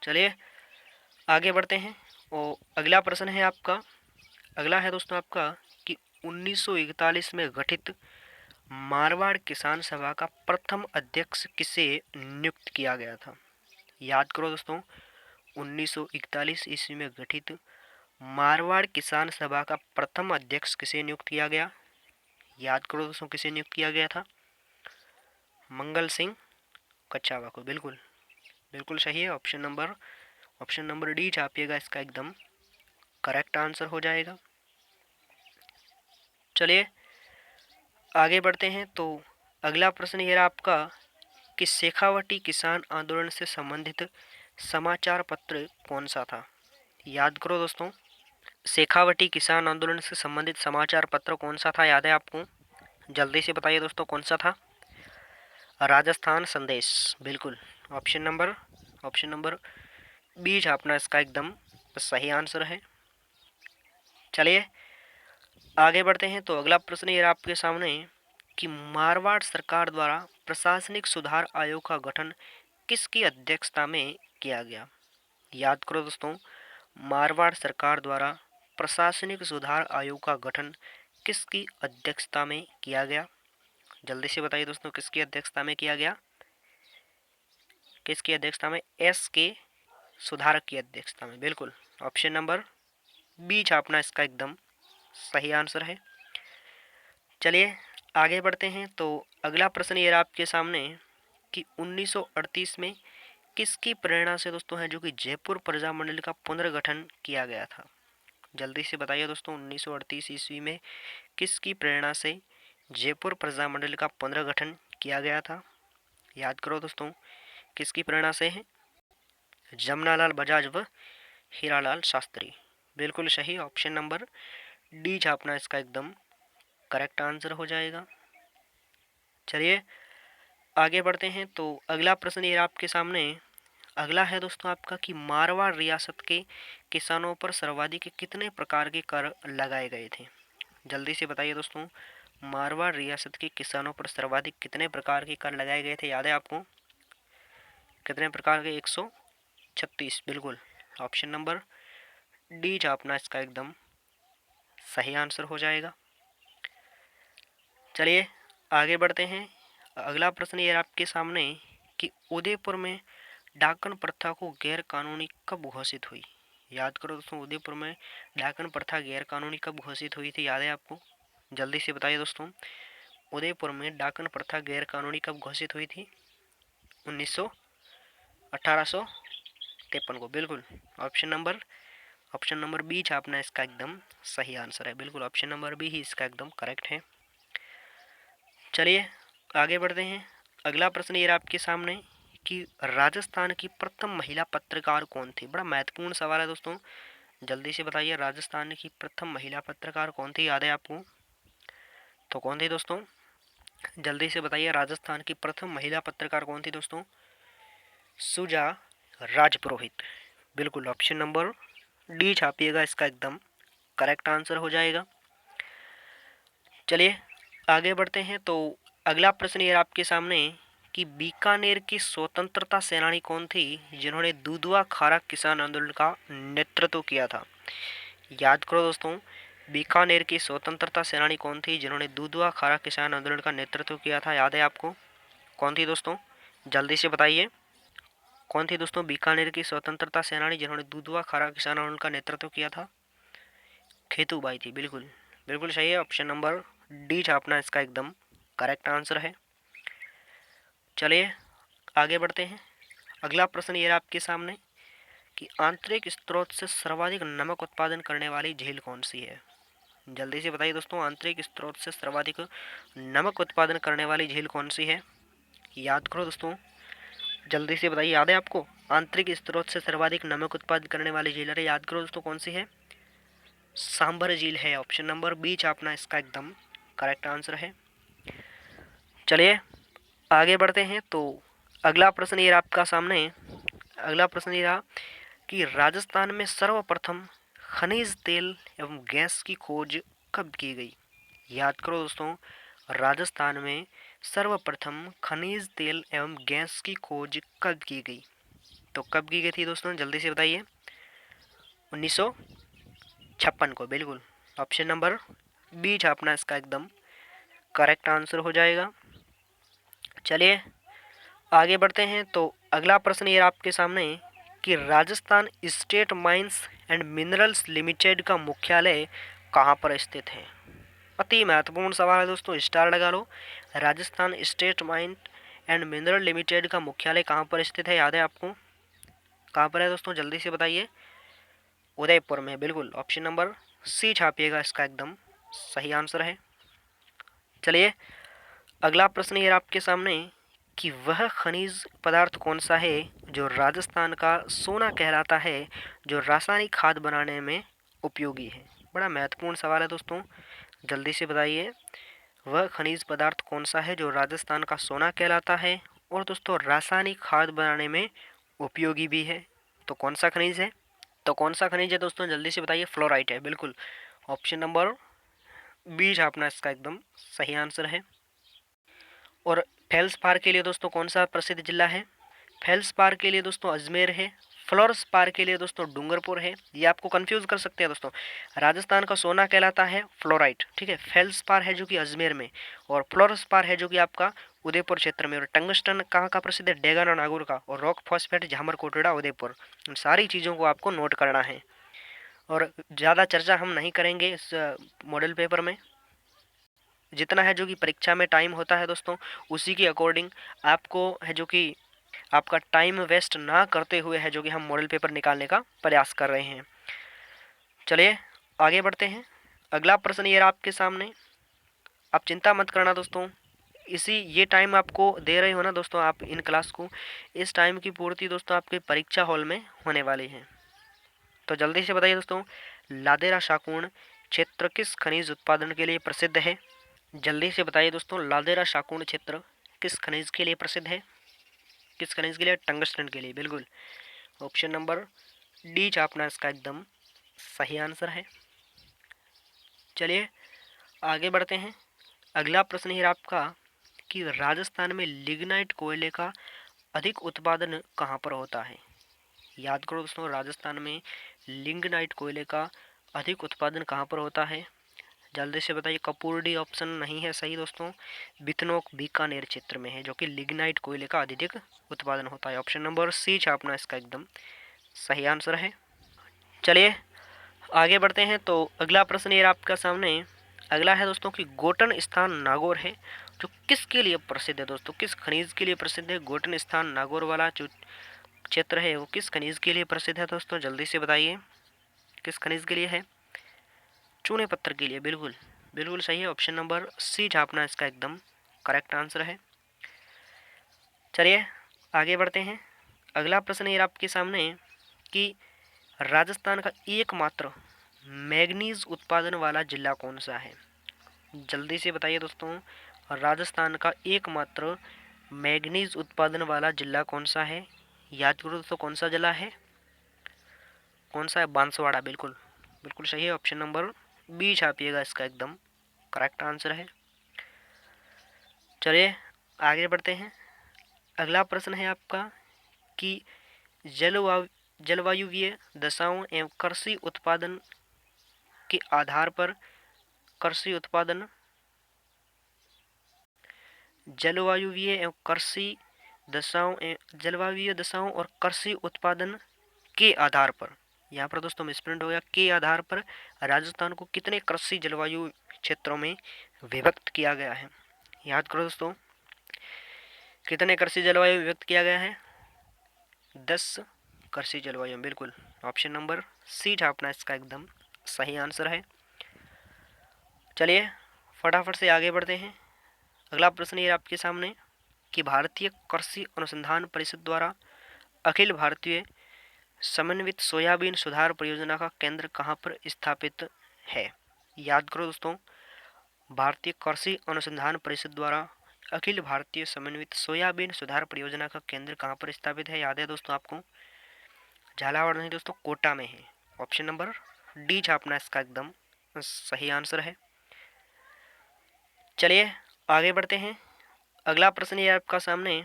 चलिए आगे बढ़ते हैं और अगला प्रश्न है आपका, अगला है दोस्तों आपका कि 1941 में गठित मारवाड़ किसान सभा का प्रथम अध्यक्ष किसे नियुक्त किया गया था? याद करो दोस्तों, 1941 ईस्वी में गठित मारवाड़ किसान सभा का प्रथम अध्यक्ष किसे नियुक्त किया गया? याद करो दोस्तों, किसे नियुक्त किया गया था? मंगल सिंह कच्छावा को। बिल्कुल बिल्कुल सही है। ऑप्शन नंबर डी छापिएगा, इसका एकदम करेक्ट आंसर हो जाएगा। चलिए आगे बढ़ते हैं। तो अगला प्रश्न ये रहा आपका कि शेखावटी किसान आंदोलन से संबंधित समाचार पत्र कौन सा था? याद करो दोस्तों, शेखावटी किसान आंदोलन से संबंधित समाचार पत्र कौन सा था? याद है आपको? जल्दी से बताइए दोस्तों, कौन सा था? राजस्थान संदेश। बिल्कुल, ऑप्शन नंबर बी छापना इसका एकदम सही आंसर है। चलिए आगे बढ़ते हैं। तो अगला प्रश्न ये आपके सामने कि मारवाड़ सरकार द्वारा प्रशासनिक सुधार आयोग का गठन किसकी अध्यक्षता में किया गया? याद करो दोस्तों, मारवाड़ सरकार द्वारा प्रशासनिक सुधार आयोग का गठन किसकी अध्यक्षता में किया गया? जल्दी से बताइए दोस्तों, किसकी अध्यक्षता में किया गया? किसकी अध्यक्षता में? एस के सुधारक की अध्यक्षता में। बिल्कुल, ऑप्शन नंबर बी छापना इसका एकदम सही आंसर है। चलिए आगे बढ़ते हैं। तो अगला प्रश्न ये आपके सामने कि 1938 में किसकी प्रेरणा से दोस्तों है जो कि जयपुर प्रजामंडल का पुनर्गठन किया गया था? जल्दी से बताइए दोस्तों, 1938 ईस्वी में किसकी प्रेरणा से जयपुर प्रजामंडल का पुनर्गठन किया गया था? याद करो दोस्तों, किसकी प्रेरणा से है? जमनालाल बजाज व हीरालाल शास्त्री। बिल्कुल सही, ऑप्शन नंबर डी छापना इसका एकदम करेक्ट आंसर हो जाएगा। चलिए आगे बढ़ते हैं। तो अगला प्रश्न ये आपके सामने, अगला है दोस्तों आपका कि मारवाड़ रियासत के किसानों पर सर्वाधिक कितने प्रकार के कर लगाए गए थे? जल्दी से बताइए दोस्तों, मारवाड़ रियासत के किसानों पर सर्वाधिक कितने प्रकार के कर लगाए गए थे? याद है आपको? कितने प्रकार के? 136। बिल्कुल, ऑप्शन नंबर डी छापना इसका एकदम सही आंसर हो जाएगा। चलिए आगे बढ़ते हैं। अगला प्रश्न ये आपके सामने कि उदयपुर में डाकन प्रथा को गैर कानूनी कब घोषित हुई? याद करो दोस्तों, उदयपुर में डाकन प्रथा गैर कानूनी कब घोषित हुई थी? याद है आपको? जल्दी से बताइए दोस्तों, उदयपुर में डाकन प्रथा गैर कानूनी कब घोषित हुई थी? 1853 को। बिल्कुल, ऑप्शन नंबर बी छापना इसका एकदम सही आंसर है। बिल्कुल, ऑप्शन नंबर बी ही इसका एकदम करेक्ट है। चलिए आगे बढ़ते हैं। अगला प्रश्न ये आपके सामने कि राजस्थान की प्रथम महिला पत्रकार कौन थी? बड़ा महत्वपूर्ण सवाल है दोस्तों, जल्दी से बताइए, राजस्थान की प्रथम महिला पत्रकार कौन थी? याद है आपको? तो कौन थी दोस्तों? जल्दी से बताइए, राजस्थान की प्रथम महिला पत्रकार कौन थी दोस्तों? सुजा राजपुरोहित। बिल्कुल, ऑप्शन नंबर डी छापिएगा, इसका एकदम करेक्ट आंसर हो जाएगा। चलिए आगे बढ़ते हैं। तो अगला प्रश्न ये आपके सामने कि बीकानेर की स्वतंत्रता सेनानी कौन थी जिन्होंने दुधवा खारा किसान आंदोलन का नेतृत्व किया था? याद करो दोस्तों, बीकानेर की स्वतंत्रता सेनानी कौन थी जिन्होंने दुधवा खारा किसान आंदोलन का नेतृत्व किया था? याद है आपको? कौन थी दोस्तों? जल्दी से बताइए, कौन थी दोस्तों बीकानेर की स्वतंत्रता सेनानी जिन्होंने दुधवा खारा किसान आंदोलन का नेतृत्व किया था? खेतूबाई थी, बिल्कुल बिल्कुल सही है। ऑप्शन नंबर डी छापना इसका एकदम करेक्ट आंसर है। चलिए आगे बढ़ते हैं। अगला प्रश्न ये रहा आपके सामने कि आंतरिक स्रोत से सर्वाधिक नमक उत्पादन करने वाली झील कौन सी है। जल्दी से बताइए दोस्तों, आंतरिक स्रोत से सर्वाधिक नमक उत्पादन करने वाली झील कौन सी है। याद करो दोस्तों, जल्दी से बताइए, याद है आपको? आंतरिक स्रोत से सर्वाधिक नमक उत्पादन करने वाली झील, अरे याद करो दोस्तों, कौन सी है? सांभर झील है। ऑप्शन नंबर बी छापना इसका एकदम करेक्ट आंसर है। चलिए आगे बढ़ते हैं। तो अगला प्रश्न ये रहा आपका सामने, अगला प्रश्न ये रहा कि राजस्थान में सर्वप्रथम खनिज तेल एवं गैस की खोज कब की गई। याद करो दोस्तों, राजस्थान में सर्वप्रथम खनिज तेल एवं गैस की खोज कब की गई? तो कब की गई थी दोस्तों, जल्दी से बताइए। 1956 को, बिल्कुल। ऑप्शन नंबर बी छापना इसका एकदम करेक्ट आंसर हो जाएगा। चलिए आगे बढ़ते हैं। तो अगला प्रश्न ये आपके सामने कि Rajasthan state mines and minerals limited का मुख्यालय कहाँ पर स्थित है। अति महत्वपूर्ण सवाल है दोस्तों, स्टार लगा लो। Rajasthan state mine and mineral limited का मुख्यालय कहाँ पर स्थित है, याद है आपको? कहाँ पर है दोस्तों, जल्दी से बताइए। उदयपुर में, बिल्कुल। ऑप्शन नंबर सी छापिएगा, इसका एकदम सही आंसर है। चलिए अगला प्रश्न ये आपके सामने कि वह खनिज पदार्थ कौन सा है जो राजस्थान का सोना कहलाता है, जो रासायनिक खाद बनाने में उपयोगी है। बड़ा महत्वपूर्ण सवाल है दोस्तों, जल्दी से बताइए। वह खनिज पदार्थ कौन सा है जो राजस्थान का सोना कहलाता है और दोस्तों रासायनिक खाद बनाने में उपयोगी भी है। तो कौन सा खनिज है? तो कौन सा खनिज है दोस्तों, जल्दी से बताइए। फ्लोराइट है, बिल्कुल। ऑप्शन नंबर बी छापना इसका एकदम सही आंसर है। और फेल्सपार के लिए दोस्तों कौन सा प्रसिद्ध जिला है? फेल्सपार के लिए दोस्तों अजमेर है। फ्लोरस्पार के लिए दोस्तों डूंगरपुर है। ये आपको कंफ्यूज कर सकते हैं दोस्तों। राजस्थान का सोना कहलाता है फ्लोराइट, ठीक है। फेल्सपार है जो कि अजमेर में, और फ्लोरस्पार है जो कि आपका उदयपुर क्षेत्र में। और टंगस्टन कहाँ का प्रसिद्ध है? डेगाना नागौर का। और रॉक फॉस्फेट झामर कोटड़ा उदयपुर। इन सारी चीज़ों को आपको नोट करना है। और ज़्यादा चर्चा हम नहीं करेंगे इस मॉडल पेपर में। जितना है जो कि परीक्षा में टाइम होता है दोस्तों, उसी के अकॉर्डिंग आपको है जो कि आपका टाइम वेस्ट ना करते हुए है जो कि हम मॉडल पेपर निकालने का प्रयास कर रहे हैं। चलिए आगे बढ़ते हैं। अगला प्रश्न ये रहा आपके सामने। आप चिंता मत करना दोस्तों, इसी ये टाइम आपको दे रहे हो ना दोस्तों आप इन क्लास को, इस टाइम की पूर्ति दोस्तों आपके परीक्षा हॉल में होने वाली है। तो जल्दी से बताइए दोस्तों, लादेरा शाकुण क्षेत्र किस खनिज उत्पादन के लिए प्रसिद्ध है? जल्दी से बताइए दोस्तों, लादेरा शाकुण क्षेत्र किस खनिज के लिए प्रसिद्ध है? किस खनिज के लिए? टंगस्टन के लिए, बिल्कुल। ऑप्शन नंबर डी छापना इसका एकदम सही आंसर है। चलिए आगे बढ़ते हैं। अगला प्रश्न है आपका कि राजस्थान में लिग्नाइट कोयले का अधिक उत्पादन कहाँ पर होता है। याद करो दोस्तों, राजस्थान में लिग्नाइट कोयले का अधिक उत्पादन कहाँ पर होता है? जल्दी से बताइए। कपूरडी ऑप्शन नहीं है सही दोस्तों, बिथनोक बीकानेर क्षेत्र में है जो कि लिग्नाइट कोयले का अधिक उत्पादन होता है। ऑप्शन नंबर सी छापना इसका एकदम सही आंसर है। चलिए आगे बढ़ते हैं। तो अगला प्रश्न ये आपका सामने, अगला है दोस्तों कि गोटन स्थान नागौर है जो किसके लिए प्रसिद्ध है दोस्तों, किस खनिज के लिए प्रसिद्ध है? गोटन स्थान नागौर वाला जो क्षेत्र है वो किस खनिज के लिए प्रसिद्ध है दोस्तों, जल्दी से बताइए। किस खनिज के लिए है? चूने पत्थर के लिए, बिल्कुल बिल्कुल सही है। ऑप्शन नंबर सी छापना इसका एकदम करेक्ट आंसर है। चलिए आगे बढ़ते हैं। अगला प्रश्न ये आपके सामने कि राजस्थान का एकमात्र मैग्नीज उत्पादन वाला जिला कौन सा है? जल्दी से बताइए दोस्तों, राजस्थान का एकमात्र मैग्नीज उत्पादन वाला जिला कौन सा है? याद करो दोस्तों, कौन सा जिला है? कौन सा है? बांसवाड़ा, बिल्कुल बिल्कुल सही है। ऑप्शन नंबर बी छापिएगा, इसका एकदम करेक्ट आंसर है। चलिए आगे बढ़ते हैं। अगला प्रश्न है आपका कि जलवायुवीय दशाओं एवं कृषि उत्पादन के आधार पर कृषि उत्पादन, जलवायुवीय एवं कृषि दशाओं जलवायुवीय दशाओं और कृषि उत्पादन के आधार पर, यहाँ पर दोस्तों मिसप्रिंट हो गया, के आधार पर राजस्थान को कितने कृषि जलवायु क्षेत्रों में विभक्त किया गया है। याद करो दोस्तों, कितने कृषि जलवायु विभक्त किया गया है? 10 कृषि जलवायु। बिल्कुल, ऑप्शन नंबर सी छापना इसका एकदम सही आंसर है। चलिए फटाफट से आगे बढ़ते हैं। अगला प्रश्न ये आपके सामने कि भारतीय कृषि अनुसंधान परिषद द्वारा अखिल भारतीय समन्वित सोयाबीन सुधार परियोजना का केंद्र कहाँ पर स्थापित है। याद करो दोस्तों, भारतीय कृषि अनुसंधान परिषद द्वारा अखिल भारतीय समन्वित सोयाबीन सुधार परियोजना का केंद्र कहाँ पर स्थापित है? याद है दोस्तों आपको? झालावाड़ नहीं दोस्तों, कोटा में है। ऑप्शन नंबर डी छापना इसका एकदम सही आंसर है। चलिए आगे बढ़ते हैं। अगला प्रश्न ये आपका सामने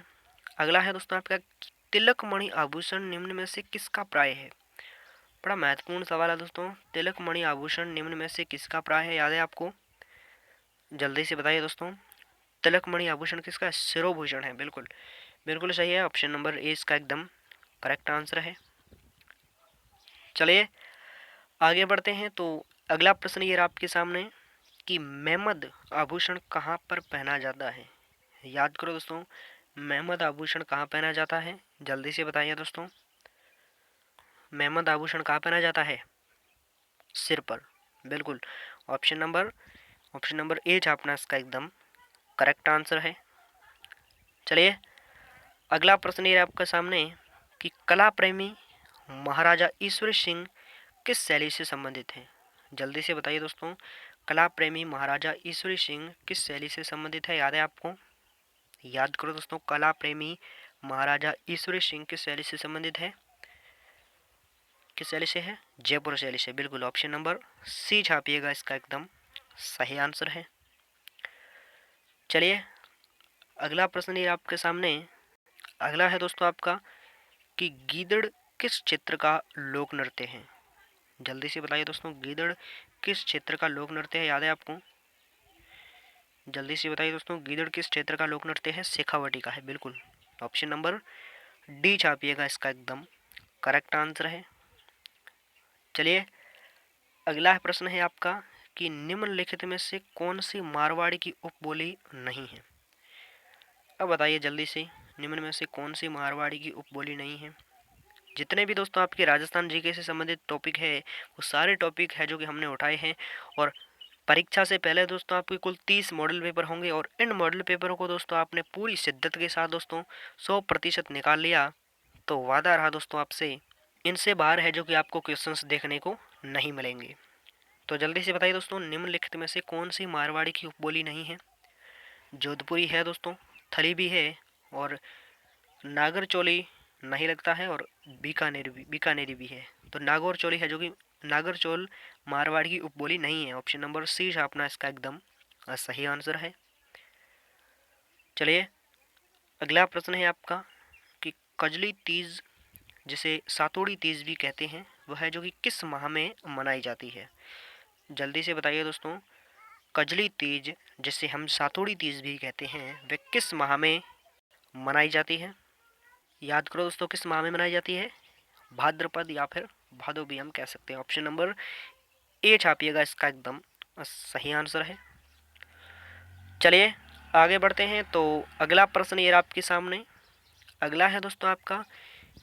अगला है दोस्तों आपका, तिलक मणि आभूषण निम्न में से किसका प्राय है? बड़ा महत्वपूर्ण सवाल है दोस्तों। तिलक मणि आभूषण निम्न में से किसका प्राय है? याद है आपको? जल्दी से बताइए दोस्तों। तिलक मणि आभूषण किसका? शिरोभूषण है। बिल्कुल बिल्कुल सही है, ऑप्शन नंबर ए इसका एकदम करेक्ट आंसर है। चलिए आगे बढ़ते हैं। तो अगला प्रश्न ये आपके सामने कि मेहमद आभूषण कहाँ पर पहना जाता है? याद करो दोस्तों, मेहमद आभूषण कहाँ पहना जाता है? जल्दी से बताइए दोस्तों। मेहमद आभूषण कहाँ पहना जाता है? सिर पर। बिल्कुल, ऑप्शन नंबर ए छापना इसका एकदम करेक्ट आंसर है। चलिए अगला प्रश्न ये आपके सामने कि कला प्रेमी महाराजा ईश्वर सिंह किस शैली से संबंधित है? जल्दी से बताइए दोस्तों, कला प्रेमी महाराजा ईश्वरी सिंह किस शैली से संबंधित है? याद है आपको? याद करो दोस्तों, कला प्रेमी महाराजा ईश्वरी सिंह किस शैली से संबंधित है? किस शैली से है? जयपुर शैली से। बिल्कुल, ऑप्शन नंबर सी छापिएगा इसका एकदम सही आंसर है। चलिए अगला प्रश्न ये आपके सामने अगला है दोस्तों आपका कि गीदड़ किस क्षेत्र का लोक नृत्य है? जल्दी से बताइए दोस्तों, गीदड़ किस क्षेत्र का लोक नृत्य है? याद है आपको? जल्दी से बताइए दोस्तों, गीदड़ किस क्षेत्र का लोक नृत्य है? शेखावटी का है। बिल्कुल, ऑप्शन नंबर डी छापिएगा इसका एकदम करेक्ट आंसर है। चलिए अगला प्रश्न है आपका कि निम्नलिखित में से कौन सी मारवाड़ी की उपबोली नहीं है? अब बताइए जल्दी से, निम्न में से कौन सी मारवाड़ी की उपबोली नहीं है? जितने भी दोस्तों आपके राजस्थान जीके से संबंधित टॉपिक है वो सारे टॉपिक है जो कि हमने उठाए हैं। और परीक्षा से पहले दोस्तों आपके कुल 30 मॉडल पेपर होंगे और इन मॉडल पेपरों को दोस्तों आपने पूरी शिद्दत के साथ दोस्तों 100% निकाल लिया तो वादा रहा दोस्तों आपसे, इनसे बाहर है जो कि आपको क्वेश्चंस देखने को नहीं मिलेंगे। तो जल्दी से बताइए दोस्तों, निम्नलिखित में से कौन सी मारवाड़ी की उपबोली नहीं है? जोधपुरी है दोस्तों, थली भी है और नागर चोली नहीं लगता है और बीकानेरी भी है। तो नागौर चोली है जो कि नागर चोल मारवाड़ी की उपबोली नहीं है। ऑप्शन नंबर सी छापना इसका एकदम सही आंसर है। चलिए अगला प्रश्न है आपका कि कजली तीज जिसे सातोड़ी तीज भी कहते हैं वह है जो कि किस माह में मनाई जाती है? जल्दी से बताइए दोस्तों, कजली तीज जिसे हम सातोड़ी तीज भी कहते हैं वह किस माह में मनाई जाती है? याद करो दोस्तों, किस माह में मनाई जाती है? भाद्रपद या फिर भादो भी हम कह सकते हैं। ऑप्शन नंबर ए छापिएगा इसका एकदम सही आंसर है। चलिए आगे बढ़ते हैं। तो अगला प्रश्न ये आपके सामने अगला है दोस्तों आपका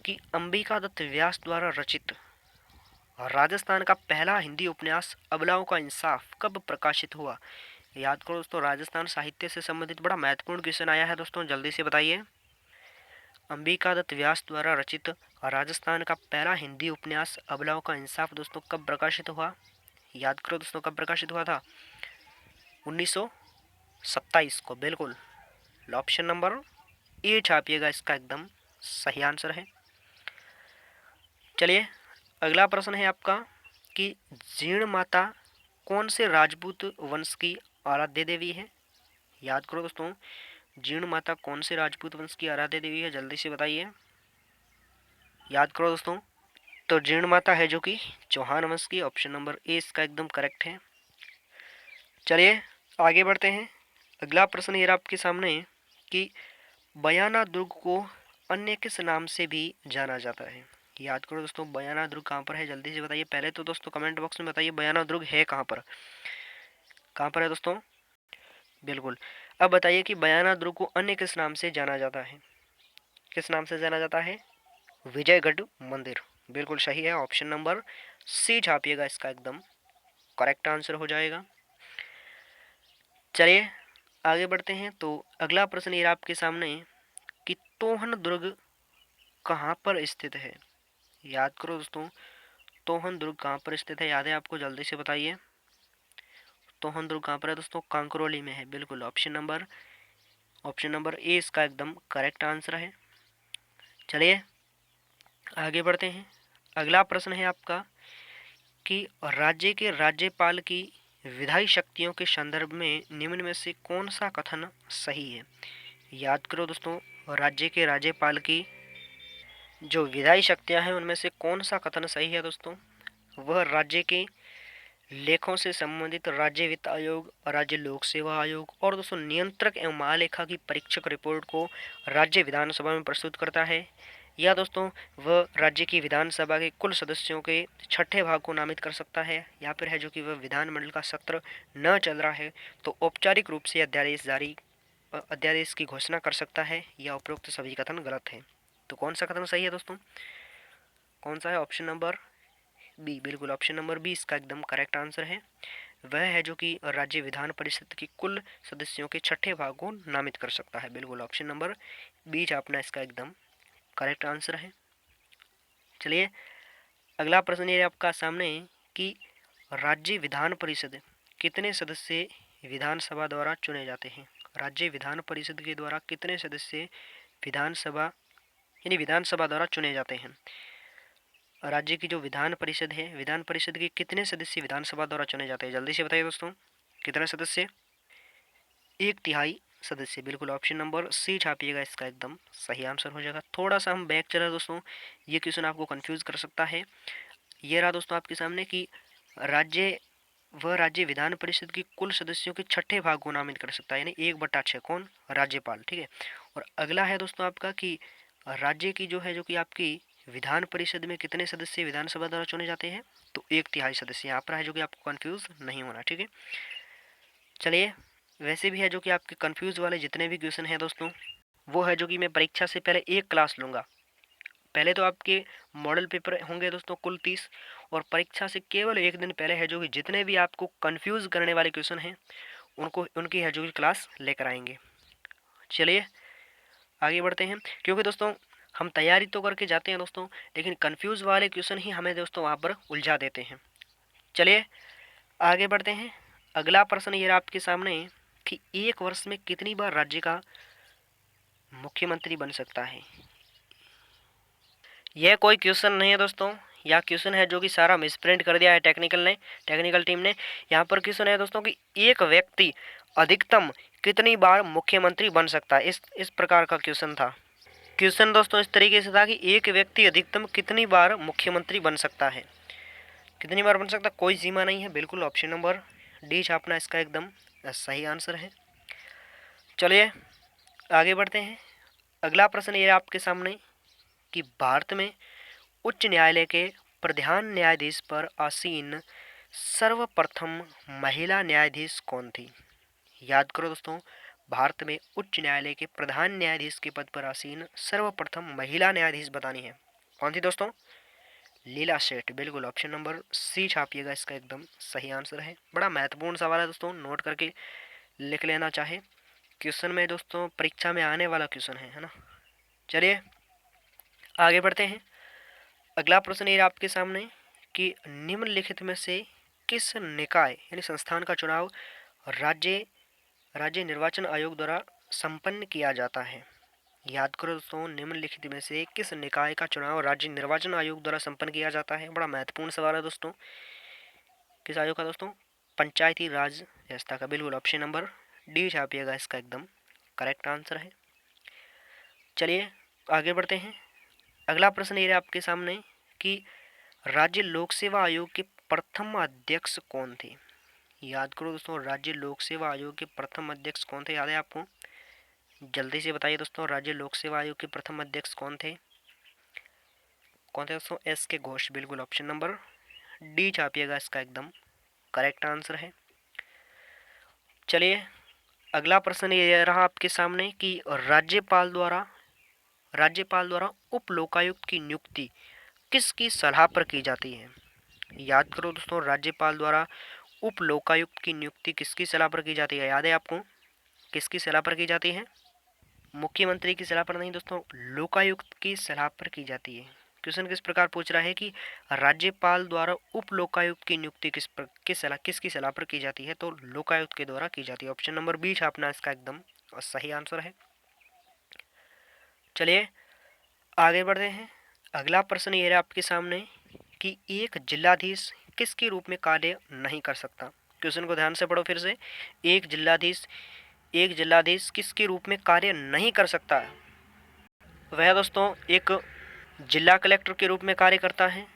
कि अंबिका दत्त व्यास द्वारा रचित राजस्थान का पहला हिंदी उपन्यास अबलाओं का इंसाफ कब प्रकाशित हुआ? याद करो दोस्तों, राजस्थान साहित्य से संबंधित बड़ा महत्वपूर्ण क्वेश्चन आया है दोस्तों, जल्दी से बताइए। अंबिका दत्त व्यास द्वारा रचित राजस्थान का पहला हिंदी उपन्यास अबलाओं का इंसाफ दोस्तों कब प्रकाशित हुआ? याद करो दोस्तों, कब प्रकाशित हुआ था? 1927 को। बिल्कुल, ऑप्शन नंबर ए छापिएगा इसका एकदम सही आंसर है। चलिए अगला प्रश्न है आपका कि जीर्ण माता कौन से राजपूत वंश की आराध्य देवी है? याद करो दोस्तों, जीर्ण माता कौन से राजपूत वंश की आराध्य देवी है? जल्दी से बताइए। याद करो दोस्तों, तो जीर्ण माता है जो कि चौहान वंश की। ऑप्शन नंबर ए इसका एकदम करेक्ट है। चलिए आगे बढ़ते हैं। अगला प्रश्न ये आपके सामने कि बयाना दुर्ग को अन्य किस नाम से भी जाना जाता है? याद करो दोस्तों, बयाना दुर्ग कहाँ पर है, जल्दी से बताइए। पहले तो दोस्तों कमेंट बॉक्स में बताइए बयाना दुर्ग है कहाँ पर, कहाँ पर है दोस्तों। बिल्कुल। अब बताइए कि बयाना दुर्ग को अन्य किस नाम से जाना जाता है, किस नाम से जाना जाता है। विजयगढ़ मंदिर, बिल्कुल सही है। ऑप्शन नंबर सी छापिएगा, इसका एकदम करेक्ट आंसर हो जाएगा। चलिए आगे बढ़ते हैं। तो अगला प्रश्न ये आपके सामने कि तोहन दुर्ग कहाँ पर स्थित है। याद करो दोस्तों, तोहन दुर्ग कहाँ पर स्थित है, याद है आपको, जल्दी से बताइए। तोहन दुर्ग कहाँ पर है दोस्तों, कांकरोली में है, बिल्कुल। ऑप्शन नंबर ए इसका एकदम करेक्ट आंसर है। चलिए आगे बढ़ते हैं। अगला प्रश्न है आपका कि राज्य के राज्यपाल की विधायी शक्तियों के संदर्भ में निम्न में से कौन सा कथन सही है। याद करो दोस्तों, राज्य के राज्यपाल की जो विधायी शक्तियां हैं उनमें से कौन सा कथन सही है दोस्तों। वह राज्य के लेखों से संबंधित राज्य वित्त आयोग, राज्य लोक सेवा आयोग और दोस्तों नियंत्रक एवं महालेखा की परीक्षक रिपोर्ट को राज्य विधानसभा में प्रस्तुत करता है, या दोस्तों वह राज्य की विधानसभा के कुल सदस्यों के छठे भाग को नामित कर सकता है, या फिर है जो कि वह विधानमंडल का सत्र न चल रहा है तो औपचारिक रूप से अध्यादेश की घोषणा कर सकता है, या उपरोक्त सभी कथन गलत है। तो कौन सा कथन सही है दोस्तों, कौन सा है। ऑप्शन नंबर बी, बिल्कुल ऑप्शन नंबर बी इसका एकदम करेक्ट आंसर है। वह है जो कि राज्य विधान परिषद की कुल सदस्यों के छठे भाग को नामित कर सकता है, बिल्कुल ऑप्शन नंबर बी अपना इसका एकदम करेक्ट आंसर है। चलिए अगला प्रश्न ये आपका सामने कि राज्य विधान परिषद कितने सदस्य विधानसभा द्वारा चुने जाते हैं। राज्य विधान परिषद के द्वारा कितने सदस्य विधानसभा यानी विधानसभा द्वारा चुने जाते हैं। राज्य की जो विधान परिषद है, विधान परिषद के कितने सदस्य विधानसभा द्वारा चुने जाते हैं, जल्दी से बताइए दोस्तों। कितने सदस्य, एक तिहाई सदस्य, बिल्कुल ऑप्शन नंबर सी छापिएगा, इसका एकदम सही आंसर हो जाएगा। थोड़ा सा हम बैक चले दोस्तों, ये क्वेश्चन आपको कंफ्यूज कर सकता है। ये रहा दोस्तों आपके सामने कि राज्य वह राज्य विधान परिषद की कुल सदस्यों के छठे भाग को नामित कर सकता है, यानी 1/6 कौन, राज्यपाल, ठीक है। और अगला है दोस्तों आपका कि राज्य की जो है जो कि आपकी विधान परिषद में कितने सदस्य विधानसभा द्वारा चुने जाते हैं, तो 1/3 सदस्य यहाँ पर है, जो कि आपको कंफ्यूज नहीं होना, ठीक है। चलिए वैसे भी है जो कि आपके कंफ्यूज वाले जितने भी क्वेश्चन हैं दोस्तों, वो है जो कि मैं परीक्षा से पहले एक क्लास लूँगा। पहले तो आपके मॉडल पेपर होंगे दोस्तों कुल 30, और परीक्षा से केवल एक दिन पहले है जो कि जितने भी आपको कंफ्यूज करने वाले क्वेश्चन हैं उनको उनकी है जो कि क्लास लेकर आएंगे। चलिए आगे बढ़ते हैं, क्योंकि दोस्तों हम तैयारी तो करके जाते हैं दोस्तों, लेकिन कंफ्यूज वाले क्वेश्चन ही हमें दोस्तों वहाँ पर उलझा देते हैं। चलिए आगे बढ़ते हैं। अगला प्रश्न ये आपके सामने कि एक वर्ष में कितनी बार राज्य का मुख्यमंत्री बन सकता है। यह कोई क्वेश्चन नहीं है दोस्तों, यह क्वेश्चन है जो कि सारा मिसप्रिंट कर दिया है टेक्निकल टीम ने। यहाँ पर क्वेश्चन है दोस्तों कि एक व्यक्ति अधिकतम कितनी बार मुख्यमंत्री बन सकता है, इस प्रकार का क्वेश्चन था। क्वेश्चन दोस्तों इस तरीके से था कि एक व्यक्ति अधिकतम कितनी बार मुख्यमंत्री बन सकता है, कितनी बार बन सकता है, कोई सीमा नहीं है, बिल्कुल ऑप्शन नंबर डी छापना इसका एकदम सही आंसर है। चलिए आगे बढ़ते हैं। अगला प्रश्न ये आपके सामने कि भारत में उच्च न्यायालय के प्रधान न्यायाधीश पर आसीन सर्वप्रथम महिला न्यायाधीश कौन थी। याद करो दोस्तों, भारत में उच्च न्यायालय के प्रधान न्यायाधीश के पद पर आसीन सर्वप्रथम महिला न्यायाधीश बतानी है, कौन थी दोस्तों। लीला सेठ, बिल्कुल ऑप्शन नंबर सी छापिएगा, इसका एकदम सही आंसर है। बड़ा महत्वपूर्ण सवाल है दोस्तों, नोट करके लिख लेना चाहे, क्वेश्चन में दोस्तों परीक्षा में आने वाला क्वेश्चन है ना। चलिए आगे बढ़ते हैं। अगला प्रश्न ये आपके सामने कि निम्नलिखित में से किस निकाय यानी संस्थान का चुनाव राज्य राज्य निर्वाचन आयोग द्वारा संपन्न किया जाता है। याद करो दोस्तों, निम्नलिखित में से किस निकाय का चुनाव राज्य निर्वाचन आयोग द्वारा संपन्न किया जाता है। बड़ा महत्वपूर्ण सवाल है दोस्तों, किस आयोग का दोस्तों, पंचायती राज व्यवस्था का, बिल्कुल ऑप्शन नंबर डी छापिएगा, इसका एकदम करेक्ट आंसर है। चलिए आगे बढ़ते हैं। अगला प्रश्न ये आपके सामने कि राज्य लोक सेवा आयोग के प्रथम अध्यक्ष कौन थे। याद करो दोस्तों, राज्य लोक सेवा आयोग के प्रथम अध्यक्ष कौन थे, याद है आपको, जल्दी से बताइए दोस्तों, राज्य लोक सेवा आयोग के प्रथम अध्यक्ष कौन थे। कौन थे दोस्तों? एस के घोष। बिल्कुल ऑप्शन नंबर डी छापिएगा, इसका एकदम करेक्ट आंसर है। चलिए अगला प्रश्न ये रहा आपके सामने कि राज्यपाल द्वारा उप लोकायुक्त की नियुक्ति किसकी सलाह पर की जाती है? याद करो दोस्तों, राज्यपाल द्वारा उप लोकायुक्त की नियुक्ति किसकी सलाह पर की जाती है? याद है आपको? किसकी सलाह पर की जाती है? मुख्यमंत्री की सलाह पर नहीं दोस्तों, लोकायुक्त की सलाह पर की जाती है। क्वेश्चन किस प्रकार पूछ रहा है कि राज्यपाल द्वारा उप लोकायुक्त की नियुक्ति किसकी सलाह पर की जाती है? तो लोकायुक्त के द्वारा की जाती है। ऑप्शन नंबर बी छापना इसका एकदम सही आंसर है। चलिए आगे बढ़ते हैं। अगला प्रश्न ये रहा आपके सामने कि एक जिलाधीश किसके रूप में कार्य नहीं कर सकता? क्वेश्चन को ध्यान से पढ़ो फिर से। एक जिलाधीश किसके रूप में कार्य नहीं कर सकता? वह दोस्तों एक जिला कलेक्टर के रूप में कार्य करता है,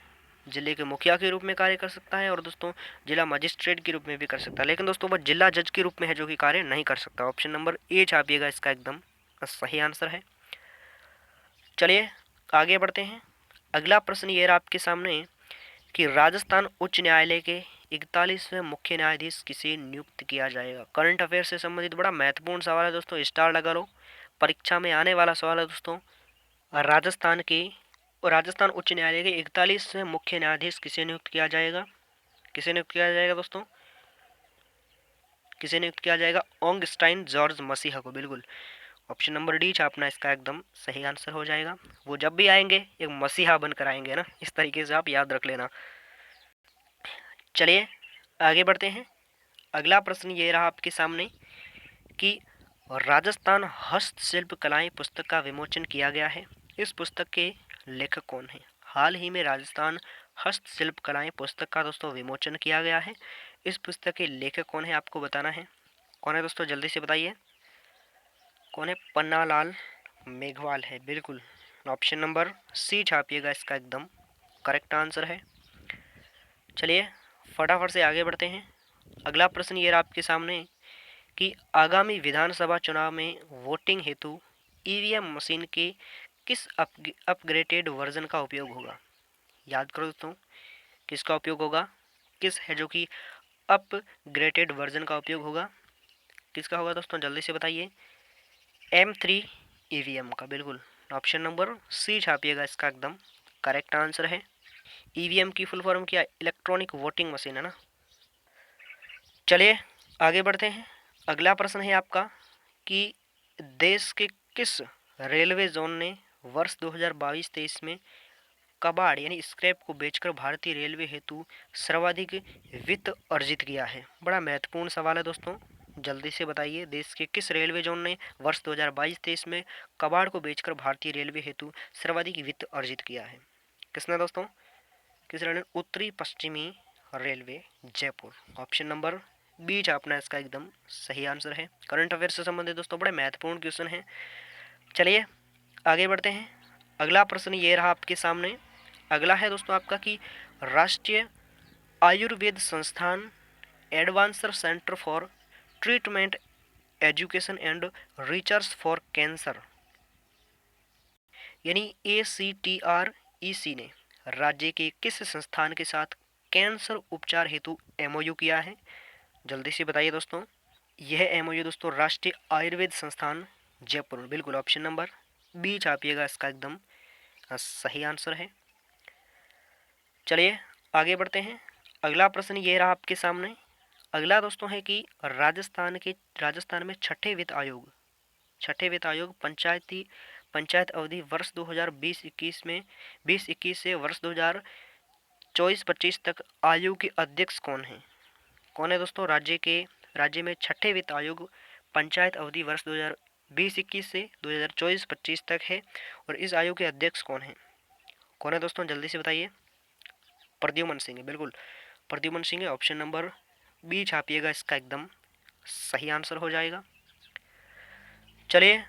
जिले के मुखिया के रूप में कार्य कर सकता है, और दोस्तों जिला मजिस्ट्रेट के रूप में भी कर सकता है। लेकिन दोस्तों वह जिला जज के रूप में है जो कि कार्य नहीं कर सकता। ऑप्शन नंबर ए छापिएगा, इसका एकदम सही आंसर है। चलिए आगे बढ़ते हैं। अगला प्रश्न ये रहा आपके सामने कि राजस्थान उच्च न्यायालय के 41वें मुख्य न्यायाधीश किसे नियुक्त किया जाएगा? करंट अफेयर से संबंधित बड़ा महत्वपूर्ण सवाल है दोस्तों, स्टार लगा लो, परीक्षा में आने वाला सवाल है दोस्तों। राजस्थान उच्च न्यायालय के 41वें मुख्य न्यायाधीश किसे नियुक्त किया जाएगा? किसे नियुक्त किया जाएगा दोस्तों? किसे नियुक्त किया जाएगा? ऑगस्टाइन जॉर्ज मसीहा को। बिल्कुल ऑप्शन नंबर डी छापना इसका एकदम सही आंसर हो जाएगा। वो जब भी आएंगे एक मसीहा बनकर आएंगे ना, इस तरीके से आप याद रख लेना। चलिए आगे बढ़ते हैं। अगला प्रश्न ये रहा आपके सामने कि राजस्थान हस्तशिल्प कलाएं पुस्तक का विमोचन किया गया है। इस पुस्तक के लेखक कौन है? हाल ही में राजस्थान हस्तशिल्प कलाएं पुस्तक का दोस्तों विमोचन किया गया है। इस पुस्तक के लेखक कौन है आपको बताना है। कौन है दोस्तों? जल्दी से बताइए कौन है? पन्नालाल मेघवाल है। बिल्कुल ऑप्शन नंबर सी छापिएगा, इसका एकदम करेक्ट आंसर है। चलिए फटाफट से आगे बढ़ते हैं। अगला प्रश्न ये रहा आपके सामने कि आगामी विधानसभा चुनाव में वोटिंग हेतु ईवीएम मशीन के किस अपग्रेडेड वर्जन का उपयोग होगा? याद करो दोस्तों, किसका उपयोग होगा? किस है जो कि अपग्रेडेड वर्जन का उपयोग होगा? किसका होगा दोस्तों? जल्दी से बताइए। M3 ईवीएम का। बिल्कुल ऑप्शन नंबर सी छापिएगा, इसका एकदम करेक्ट आंसर है। ईवीएम की फुल फॉर्म क्या? इलेक्ट्रॉनिक वोटिंग मशीन है ना। चलिए आगे बढ़ते हैं। अगला प्रश्न है आपका कि देश के किस रेलवे जोन ने वर्ष 2022-23 में कबाड़ यानी स्क्रैप को बेचकर भारतीय रेलवे हेतु सर्वाधिक वित्त अर्जित किया है? बड़ा महत्वपूर्ण सवाल है दोस्तों, जल्दी से बताइए। देश के किस रेलवे जोन ने वर्ष 2022-23 में कबाड़ को बेचकर भारतीय रेलवे हेतु सर्वाधिक वित्त अर्जित किया है? किसने दोस्तों? किस रेलवे? उत्तरी पश्चिमी railway Jaipur. Option number B छापना इसका एकदम सही आंसर है। करंट अफेयर से संबंधित दोस्तों बड़े महत्वपूर्ण क्वेश्चन है। चलिए आगे बढ़ते हैं। अगला प्रश्न ये रहा आपके सामने। अगला है दोस्तों आपका कि राष्ट्रीय आयुर्वेद संस्थान advancer centre for treatment education and research for cancer यानी ACTREC ने राज्य के किस संस्थान के साथ कैंसर उपचार हेतु MOU किया है? जल्दी से बताइए दोस्तों। यह MOU दोस्तों राष्ट्रीय आयुर्वेद संस्थान जयपुर। बिल्कुल ऑप्शन नंबर बी छापिएगा, इसका एकदम सही आंसर है। चलिए आगे बढ़ते हैं। अगला प्रश्न ये रहा आपके सामने। अगला दोस्तों है कि राजस्थान में छठे वित्त आयोग पंचायत अवधि वर्ष 2020-21 में 2021 से वर्ष 2024-25 तक आयोग के अध्यक्ष कौन है? कौन है दोस्तों? राज्य में छठे वित्त आयोग पंचायत अवधि वर्ष 2020-21 से 2024-25 तक है, और इस आयोग के अध्यक्ष कौन है? कौन है दोस्तों? जल्दी से बताइए। प्रद्युमन सिंह है। बिल्कुल प्रद्युमन सिंह है। ऑप्शन नंबर बी छापिएगा, इसका एकदम सही आंसर हो जाएगा। चलिए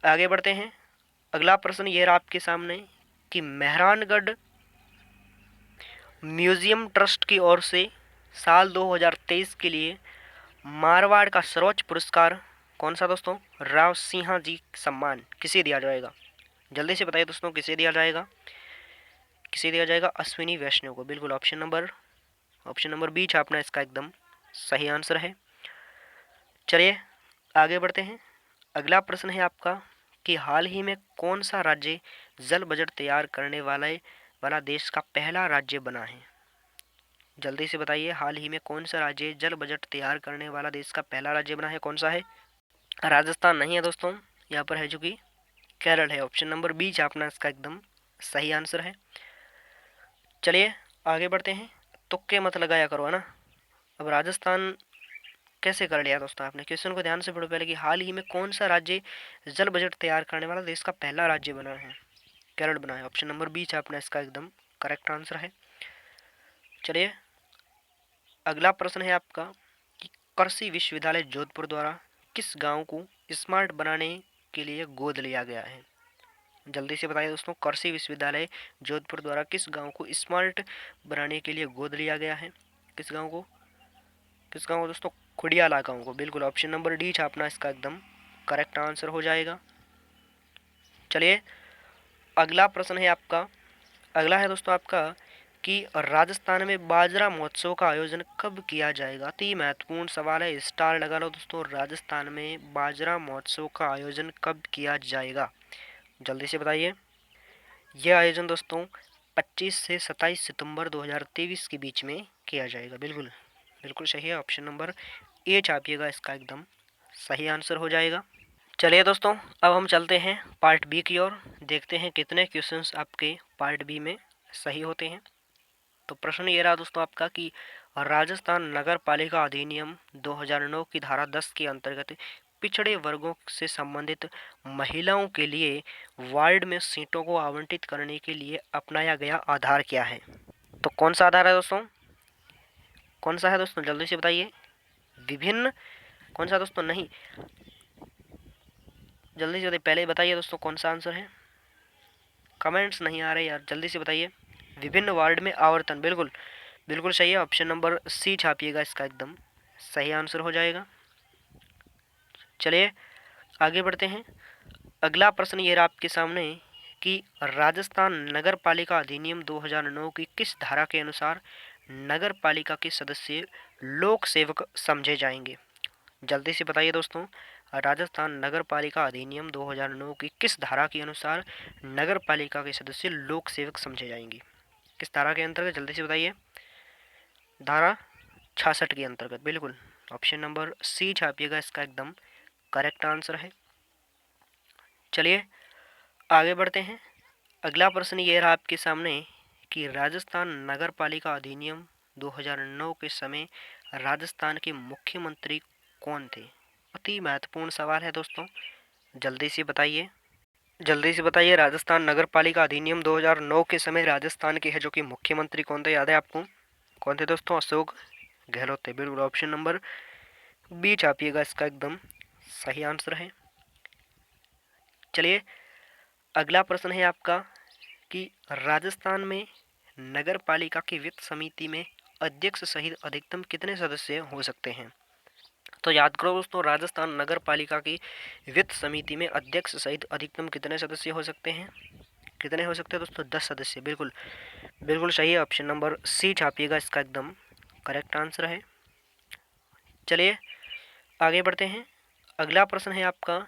आगे बढ़ते हैं। अगला प्रश्न ये रहा आपके सामने कि मेहरानगढ़ म्यूजियम ट्रस्ट की ओर से साल 2023 के लिए मारवाड़ का सर्वोच्च पुरस्कार कौन सा दोस्तों? राव सिंह जी सम्मान किसे दिया जाएगा? जल्दी से बताइए दोस्तों, किसे दिया जाएगा? किसे दिया जाएगा? अश्विनी वैष्णव को। बिल्कुल ऑप्शन नंबर बी छापना इसका एकदम सही आंसर है। चलिए आगे बढ़ते हैं। अगला प्रश्न है आपका कि हाल ही में कौन सा राज्य जल बजट तैयार करने वाला देश का पहला राज्य बना है? जल्दी से बताइए, हाल ही में कौन सा राज्य जल बजट तैयार करने वाला देश का पहला राज्य बना है? कौन सा है? राजस्थान नहीं है दोस्तों, यहाँ पर है जो कि केरल है। ऑप्शन नंबर बी छापना इसका एकदम सही आंसर है। चलिए आगे बढ़ते हैं। तुक्के मत लगाया करो, है ना। अब राजस्थान कैसे कर लिया दोस्तों आपने? क्वेश्चन को ध्यान से पढ़ो पहले कि हाल ही में कौन सा राज्य जल बजट तैयार करने वाला देश का पहला राज्य बना है? केरल बना है। ऑप्शन नंबर बी छापना इसका एकदम करेक्ट आंसर है। चलिए अगला प्रश्न है आपका कि कृषि विश्वविद्यालय जोधपुर द्वारा किस गांव को स्मार्ट बनाने के लिए गोद लिया गया है? जल्दी से बताइए दोस्तों, कृषि विश्वविद्यालय जोधपुर द्वारा किस गांव को स्मार्ट बनाने के लिए गोद लिया गया है? किस गांव को दोस्तों? खुडियाला गांव को। बिल्कुल ऑप्शन नंबर डी छापना इसका एकदम करेक्ट आंसर हो जाएगा। चलिए अगला प्रश्न है आपका, अगला है दोस्तों आपका कि राजस्थान में बाजरा महोत्सव का आयोजन कब किया जाएगा? अति महत्वपूर्ण सवाल है, स्टार लगा लो दोस्तों। राजस्थान में बाजरा महोत्सव का आयोजन कब किया जाएगा? जल्दी से बताइए। यह आयोजन दोस्तों 25 से 27 सितंबर 2023 के बीच में किया जाएगा। बिल्कुल बिल्कुल सही है। ऑप्शन नंबर ए छापिएगा, इसका एकदम सही आंसर हो जाएगा। चलिए दोस्तों अब हम चलते हैं पार्ट बी की ओर, देखते हैं कितने क्वेश्चंस आपके पार्ट बी में सही होते हैं। तो प्रश्न ये रहा दोस्तों आपका कि राजस्थान नगर पालिका अधिनियम 2009 की धारा 10 के अंतर्गत पिछड़े वर्गों से संबंधित महिलाओं के लिए वार्ड में सीटों को आवंटित करने के लिए अपनाया गया आधार क्या है? तो कौन सा आधार है दोस्तों? कौन सा है दोस्तों? जल्दी से बताइए। विभिन्न कौन सा दोस्तों? नहीं, जल्दी से बताइए, पहले बताइए दोस्तों कौन सा आंसर है। कमेंट्स नहीं आ रहे यार, जल्दी से बताइए। विभिन्न वार्ड में आवर्तन। बिल्कुल बिल्कुल सही है। ऑप्शन नंबर सी छापिएगा, इसका एकदम सही आंसर हो जाएगा। चलिए आगे बढ़ते हैं। अगला प्रश्न ये रहा आपके सामने कि राजस्थान नगर पालिका अधिनियम 2009 की किस धारा के अनुसार नगर पालिका के सदस्य लोक सेवक समझे जाएंगे? जल्दी से बताइए दोस्तों, राजस्थान नगर पालिका अधिनियम 2009 की किस धारा के अनुसार नगर पालिका के सदस्य लोक सेवक समझे जाएंगे? किस धारा के अंतर्गत? जल्दी से बताइए। धारा 66 के अंतर्गत। बिल्कुल ऑप्शन नंबर सी छापिएगा, इसका एकदम करेक्ट आंसर है। चलिए आगे बढ़ते हैं। अगला प्रश्न ये रहा आपके सामने कि राजस्थान नगर पालिका अधिनियम 2009 के समय राजस्थान के मुख्यमंत्री कौन थे? अति महत्वपूर्ण सवाल है दोस्तों, जल्दी से बताइए। जल्दी से बताइए, राजस्थान नगर पालिका अधिनियम 2009 के समय राजस्थान के है जो कि मुख्यमंत्री कौन थे? याद है आपको? कौन थे दोस्तों? अशोक गहलोत थे। बिल्कुल ऑप्शन नंबर बी छापिएगा, इसका एकदम सही आंसर है। चलिए अगला प्रश्न है आपका कि राजस्थान में नगर पालिका की वित्त समिति में अध्यक्ष सहित अधिकतम कितने सदस्य हो सकते हैं? तो याद करो दोस्तों, राजस्थान नगर पालिका की वित्त समिति में अध्यक्ष सहित अधिकतम कितने सदस्य हो सकते हैं? कितने हो सकते हैं दोस्तों? 10 सदस्य। बिल्कुल बिल्कुल सही है। ऑप्शन नंबर सी छापिएगा, इसका एकदम करेक्ट आंसर है। चलिए आगे बढ़ते हैं। अगला प्रश्न है आपका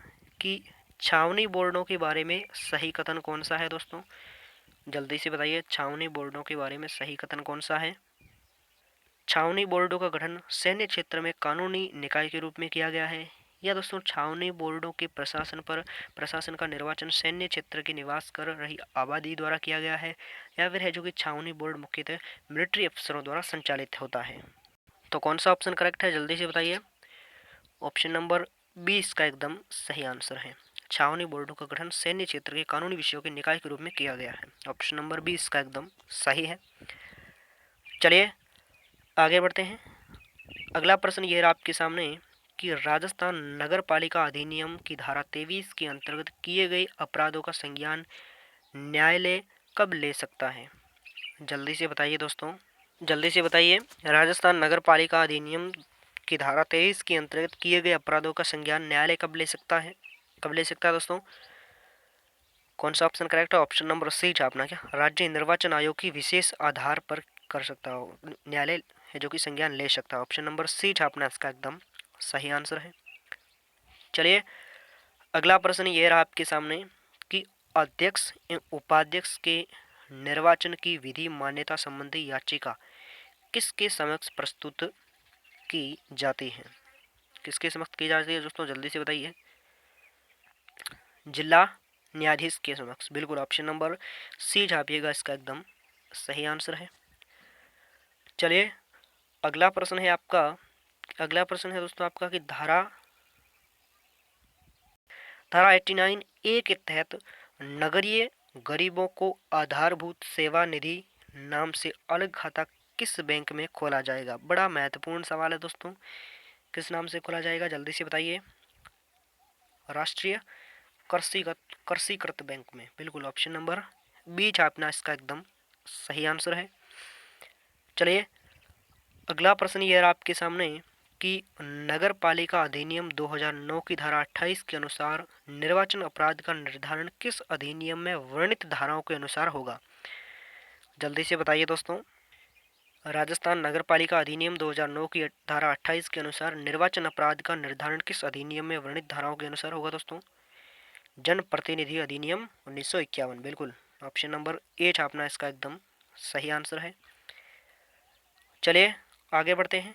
कि छावनी बोर्डों के बारे में सही कथन कौन सा है दोस्तों? जल्दी से बताइए, छावनी बोर्डों के बारे में सही कथन कौन सा है? छावनी बोर्डों का गठन सैन्य क्षेत्र में कानूनी निकाय के रूप में किया गया है, या दोस्तों छावनी बोर्डों के प्रशासन का निर्वाचन सैन्य क्षेत्र के निवास कर रही आबादी द्वारा किया गया है, या फिर है जो कि छावनी बोर्ड मुख्यतः मिलिट्री अफसरों द्वारा संचालित होता है? तो कौन सा ऑप्शन करेक्ट है? जल्दी से बताइए। ऑप्शन नंबर बी इसका एकदम सही आंसर है। छावनी बोर्डों का गठन सैन्य क्षेत्र के कानूनी विषयों के निकाय के रूप में किया गया है। ऑप्शन नंबर बी इसका एकदम सही है। चलिए आगे बढ़ते हैं। अगला प्रश्न ये रहा आपके सामने कि राजस्थान नगर पालिका अधिनियम की धारा 23 के अंतर्गत किए गए अपराधों का संज्ञान न्यायालय कब ले सकता है? जल्दी से बताइए दोस्तों, जल्दी से बताइए। राजस्थान नगर पालिका अधिनियम की धारा 23 के अंतर्गत किए गए अपराधों का संज्ञान न्यायालय कब ले सकता है? कब ले सकता है दोस्तों? कौन सा ऑप्शन करेक्ट है? ऑप्शन नंबर सी छापना। क्या राज्य निर्वाचन आयोग की विशेष आधार पर कर सकता हो, न्यायालय है जो कि संज्ञान ले सकता है। ऑप्शन नंबर सी छापना इसका एकदम सही आंसर है। चलिए अगला प्रश्न ये रहा आपके सामने कि अध्यक्ष एवं उपाध्यक्ष के निर्वाचन की विधि मान्यता संबंधी याचिका किसके समक्ष प्रस्तुत की जाती है? किसके समक्ष की जाती है दोस्तों, जल्दी से बताइए। जिला न्यायाधीश के समक्ष, बिल्कुल ऑप्शन नंबर सी छापिएगा, इसका एकदम सही आंसर है। चलिए अगला प्रश्न है आपका, अगला प्रश्न है दोस्तों आपका कि धारा 89 ए के तहत नगरीय गरीबों को आधारभूत सेवा निधि नाम से अलग खाता किस बैंक में खोला जाएगा? बड़ा महत्वपूर्ण सवाल है दोस्तों, किस नाम से खोला जाएगा जल्दी से बताइए। राष्ट्रीय कृषिकृत बैंक में, बिल्कुल ऑप्शन नंबर बी छापना इसका एकदम सही आंसर है। चलिए अगला प्रश्न ये रहा आपके सामने कि नगर पालिका अधिनियम 2009 की धारा 28 के अनुसार निर्वाचन अपराध का निर्धारण किस अधिनियम में वर्णित धाराओं के अनुसार होगा? जल्दी से बताइए दोस्तों। राजस्थान नगर पालिका अधिनियम 2009 की धारा 28 के अनुसार निर्वाचन अपराध का निर्धारण किस अधिनियम में वर्णित धाराओं के अनुसार होगा दोस्तों? जन प्रतिनिधि अधिनियम 1951, बिल्कुल ऑप्शन नंबर ए छापना इसका एकदम सही आंसर है। चलिए आगे बढ़ते हैं।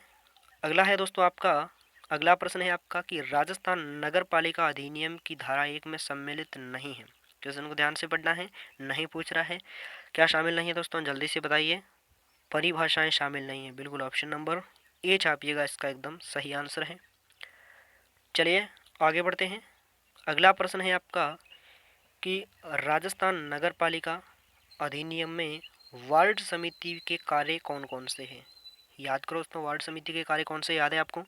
अगला है दोस्तों आपका, अगला प्रश्न है आपका कि राजस्थान नगर पालिका अधिनियम की धारा 1 में सम्मिलित नहीं है। क्वेश्चन को ध्यान से पढ़ना है, नहीं पूछ रहा है क्या शामिल नहीं है दोस्तों, जल्दी से बताइए। परिभाषाएं शामिल नहीं है, बिल्कुल ऑप्शन नंबर ए छापिएगा, इसका एकदम सही आंसर है। चलिए आगे बढ़ते हैं। अगला प्रश्न है आपका कि राजस्थान नगर पालिका अधिनियम में वार्ड समिति के कार्य कौन कौन से हैं? याद करो दोस्तों, वार्ड समिति के कार्य कौन से याद है आपको?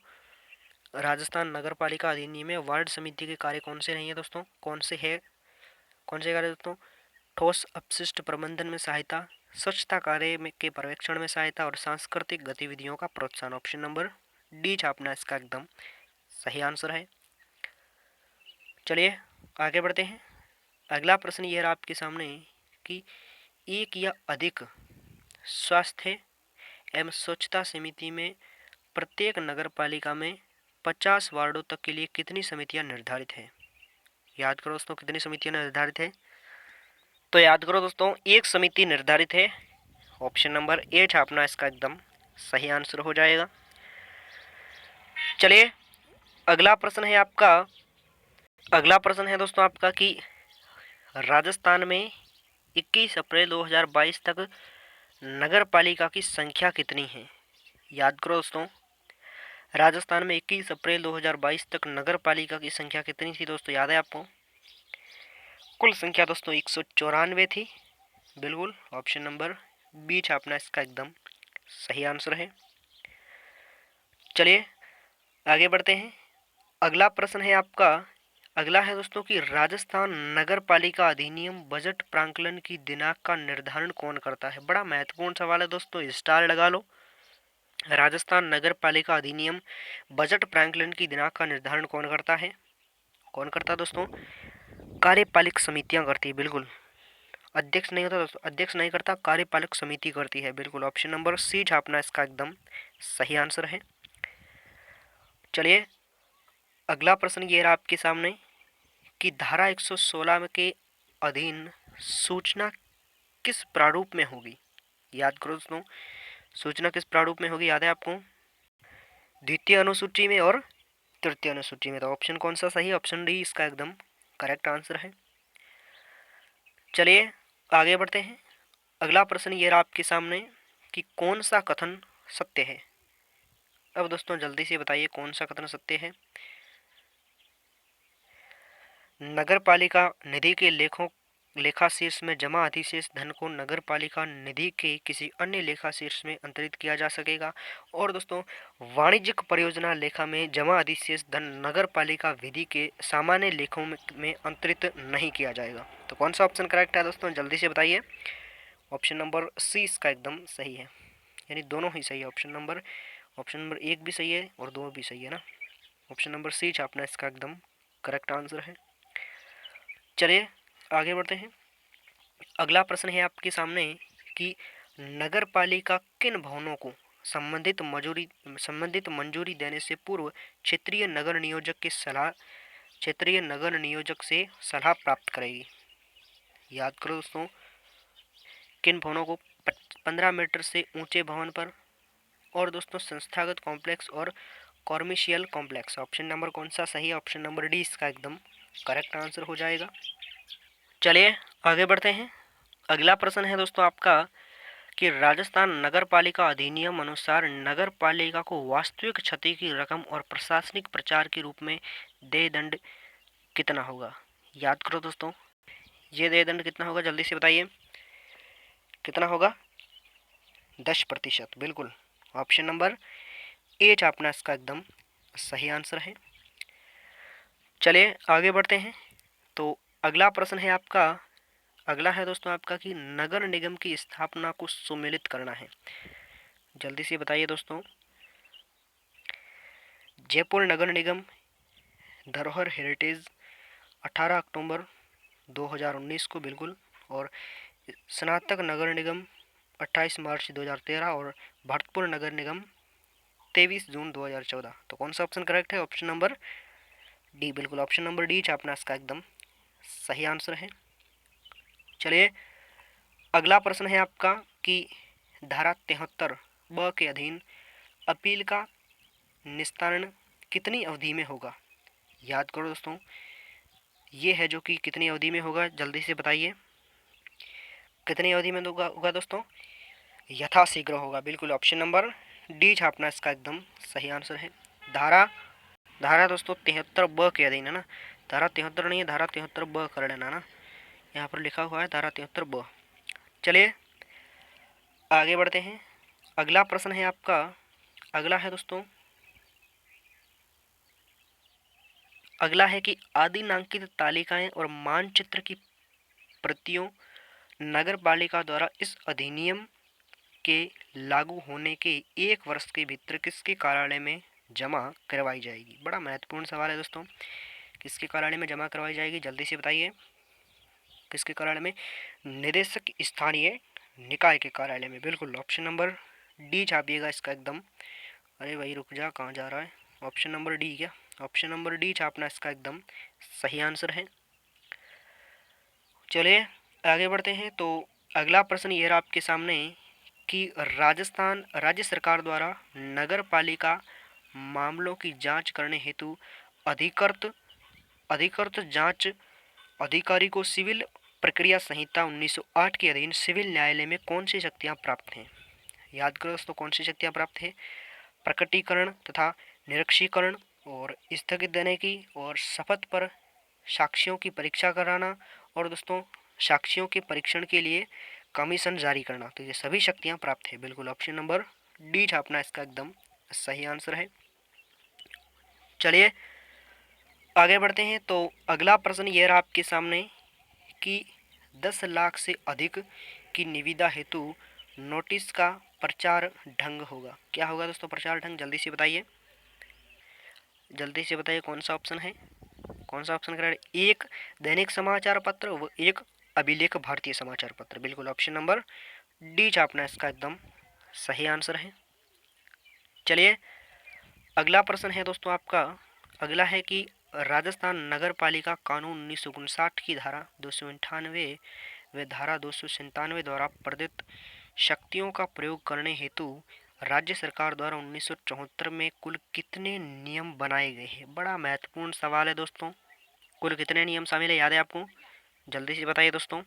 राजस्थान नगर पालिका अधिनियम में वार्ड समिति के कार्य कौन से नहीं है दोस्तों, कौन से है, कौन से कार्य दोस्तों? ठोस अपशिष्ट प्रबंधन में सहायता, स्वच्छता कार्य में के पर्यवेक्षण में सहायता और सांस्कृतिक गतिविधियों का प्रोत्साहन। ऑप्शन नंबर डी छापना इसका एकदम सही आंसर है। चलिए आगे बढ़ते हैं। अगला प्रश्न ये रहा आपके सामने कि एक या अधिक स्वास्थ्य एवं स्वच्छता समिति में प्रत्येक नगर पालिका में 50 वार्डों तक के लिए कितनी समितियां निर्धारित हैं? याद करो दोस्तों, कितनी समितियां निर्धारित है? तो याद करो दोस्तों, एक समिति निर्धारित है। ऑप्शन नंबर ए छापना इसका एकदम सही आंसर हो जाएगा। चलिए अगला प्रश्न है आपका, अगला प्रश्न है दोस्तों आपका कि राजस्थान में 21 अप्रैल 2022 तक नगर पालिका की संख्या कितनी है? याद करो दोस्तों, राजस्थान में 21 अप्रैल 2022 तक नगर पालिका की संख्या कितनी थी दोस्तों, याद है आपको? कुल संख्या दोस्तों 194 थी, बिल्कुल ऑप्शन नंबर बी छापना इसका एकदम सही आंसर है। चलिए आगे बढ़ते हैं। अगला प्रश्न है आपका, अगला है दोस्तों कि राजस्थान नगर पालिका अधिनियम बजट प्रांकलन की दिनांक का निर्धारण कौन करता है? बड़ा महत्वपूर्ण सवाल है दोस्तों, स्टार लगा लो। राजस्थान नगर पालिका अधिनियम बजट प्रांकलन की दिनांक का निर्धारण कौन करता है? कौन करता है दोस्तों? कार्यपालिक समितियां करती है, बिल्कुल। अध्यक्ष नहीं होता दोस्तों, अध्यक्ष नहीं करता, कार्यपालक समिति करती है, बिल्कुल ऑप्शन नंबर सी छापना इसका एकदम सही आंसर है। चलिए अगला प्रश्न ये रहा आपके सामने कि धारा 116 के अधीन सूचना किस प्रारूप में होगी? याद करो दोस्तों, सूचना किस प्रारूप में होगी, याद है आपको? द्वितीय अनुसूची में और तृतीय अनुसूची में। तो ऑप्शन कौन सा सही? ऑप्शन डी इसका एकदम करेक्ट आंसर है। चलिए आगे बढ़ते हैं। अगला प्रश्न ये रहा आपके सामने कि कौन सा कथन सत्य है? अब दोस्तों जल्दी से बताइए कौन सा कथन सत्य है? नगर पालिका निधि के लेखा शीर्ष में जमा अधिशेष धन को नगर पालिका निधि के किसी अन्य लेखा शीर्ष में अंतरित किया जा सकेगा। और दोस्तों वाणिज्यिक परियोजना लेखा में जमा अधिशेष धन नगर पालिका विधि के सामान्य लेखों में अंतरित नहीं किया जाएगा। तो कौन सा ऑप्शन करेक्ट है दोस्तों, जल्दी से बताइए। ऑप्शन नंबर सी इसका एकदम सही है, यानी दोनों ही सही है। ऑप्शन नंबर एक भी सही है और दो भी सही है ना। ऑप्शन नंबर सी छापना इसका एकदम करेक्ट आंसर है। चलिए आगे बढ़ते हैं। अगला प्रश्न है आपके सामने कि नगर पालिका किन भवनों को संबंधित मंजूरी देने से पूर्व क्षेत्रीय नगर नियोजक से सलाह प्राप्त करेगी। याद करो दोस्तों, किन भवनों को 15 मीटर से ऊंचे भवन पर, और दोस्तों संस्थागत कॉम्प्लेक्स और कॉमर्शियल कॉम्प्लेक्स। ऑप्शन नंबर कौन सा सही है? ऑप्शन नंबर डी इसका एकदम करेक्ट आंसर हो जाएगा। चलिए आगे बढ़ते हैं। अगला प्रश्न है दोस्तों आपका कि राजस्थान नगर पालिका अधिनियम अनुसार नगर पालिका को वास्तविक क्षति की रकम और प्रशासनिक प्रचार के रूप में देय दंड कितना होगा? याद करो दोस्तों, ये देय दंड कितना होगा, जल्दी से बताइए कितना होगा? 10%, बिल्कुल। ऑप्शन नंबर ए अपना इसका एकदम सही आंसर है। चलिए आगे बढ़ते हैं। तो अगला प्रश्न है आपका, अगला है दोस्तों आपका कि नगर निगम की स्थापना को सुमेलित करना है। जल्दी से बताइए दोस्तों। जयपुर नगर निगम धरोहर हेरिटेज 18 अक्टूबर 2019 को, बिल्कुल। और स्नातक नगर निगम 28 मार्च 2013 और भरतपुर नगर निगम 23 जून 2014। तो कौन सा ऑप्शन करेक्ट है? ऑप्शन नंबर डी, बिल्कुल। ऑप्शन नंबर डी छापना इसका एकदम सही आंसर है। चलिए अगला प्रश्न है आपका कि धारा 73 ब के अधीन अपील का निस्तारण कितनी अवधि में होगा? याद करो दोस्तों, ये है जो कि कितनी अवधि में होगा, जल्दी से बताइए कितनी अवधि में होगा दोस्तों? यथाशीघ्र होगा, बिल्कुल। ऑप्शन नंबर डी छापना इसका एकदम सही आंसर है। धारा धारा दोस्तों 73 ब के अधीन है ना, धारा 73 नहीं है, धारा 73 ब कर लेना ना, यहाँ पर लिखा हुआ है धारा 73 ब। चलिए आगे बढ़ते हैं। अगला प्रश्न है आपका, अगला है दोस्तों, अगला है कि आदिनांकित तालिकाएं और मानचित्र की प्रतियों नगर पालिका द्वारा इस अधिनियम के लागू होने के 1 वर्ष के भीतर किसके कार्यालय में जमा करवाई जाएगी? बड़ा महत्वपूर्ण सवाल है दोस्तों, किसके कार्यालय में जमा करवाई जाएगी, जल्दी से बताइए किसके कार्यालय में? निदेशक स्थानीय निकाय के कार्यालय में, बिल्कुल। ऑप्शन नंबर डी छापिएगा इसका एकदम। अरे भाई रुक जा, कहाँ जा रहा है? ऑप्शन नंबर डी क्या? ऑप्शन नंबर डी छापना इसका एकदम सही आंसर है। चलिए आगे बढ़ते हैं। तो अगला प्रश्न ये रहा आपके सामने कि राजस्थान राज्य सरकार द्वारा नगर पालिका मामलों की जांच करने हेतु अधिकृत अधिकृत जांच अधिकारी को सिविल प्रक्रिया संहिता 1908 के अधीन सिविल न्यायालय में कौन सी शक्तियां प्राप्त हैं? याद करो दोस्तों, कौन सी शक्तियां प्राप्त है? प्रकटीकरण तथा निरीक्षीकरण और स्थगित देने की, और शपथ पर साक्ष्यों की परीक्षा कराना, और दोस्तों साक्ष्यों के परीक्षण के लिए कमीशन जारी करना। तो ये सभी शक्तियां प्राप्त है, बिल्कुल। ऑप्शन नंबर डी छापना इसका एकदम सही आंसर है। चलिए आगे बढ़ते हैं। तो अगला प्रश्न ये रहा आपके सामने कि 10 लाख से अधिक की निविदा हेतु नोटिस का प्रचार ढंग होगा। क्या होगा दोस्तों प्रचार ढंग? जल्दी से बताइए, जल्दी से बताइए कौन सा ऑप्शन है, कौन सा ऑप्शन करें? एक दैनिक समाचार पत्र व एक अभिलेख भारतीय समाचार पत्र, बिल्कुल। ऑप्शन नंबर डी छापना इसका एकदम सही आंसर है। चलिए अगला प्रश्न है दोस्तों आपका, अगला है कि राजस्थान नगर पालिका कानून 1959 की धारा 298 व धारा 297 द्वारा प्रदत्त शक्तियों का प्रयोग करने हेतु राज्य सरकार द्वारा 1974 में कुल कितने नियम बनाए गए हैं? बड़ा महत्वपूर्ण सवाल है दोस्तों, कुल कितने नियम शामिल है, याद है आपको? जल्दी से बताइए दोस्तों।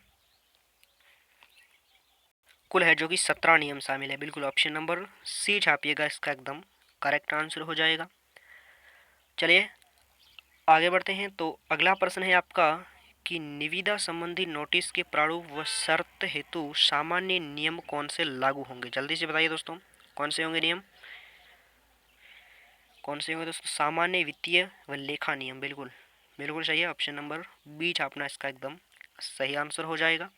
कुल है जो कि 17 नियम शामिल है, बिल्कुल। ऑप्शन नंबर सी छापिएगा, इसका एकदम करेक्ट आंसर हो जाएगा। चलिए आगे बढ़ते हैं। तो अगला प्रश्न है आपका कि निविदा संबंधी नोटिस के प्रारूप व शर्त हेतु सामान्य नियम कौन से लागू होंगे? जल्दी से बताइए दोस्तों, कौन से होंगे नियम, कौन से होंगे दोस्तों? सामान्य वित्तीय व लेखा नियम, बिल्कुल बिल्कुल सही है। ऑप्शन नंबर बी छापना इसका एकदम सही आंसर हो जाएगा।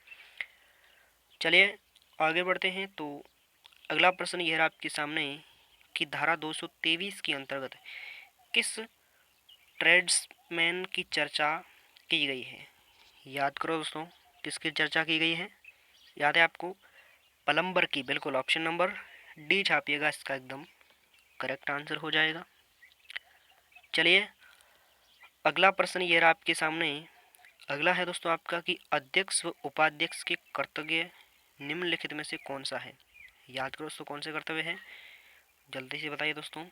चलिए आगे बढ़ते हैं। तो अगला प्रश्न यह रहा आपके सामने कि धारा 223 के अंतर्गत किस ट्रेड्समैन की चर्चा की गई है? याद करो दोस्तों, किसकी चर्चा की गई है? याद है आपको? प्लम्बर की। बिल्कुल, ऑप्शन नंबर डी छापिएगा, इसका एकदम करेक्ट आंसर हो जाएगा। चलिए, अगला प्रश्न ये रहा आपके सामने। अगला है दोस्तों आपका कि अध्यक्ष व उपाध्यक्ष के कर्तव्य निम्नलिखित में से कौन सा है? याद करो दोस्तों, कौन से कर्तव्य हैं? जल्दी से बताइए दोस्तों,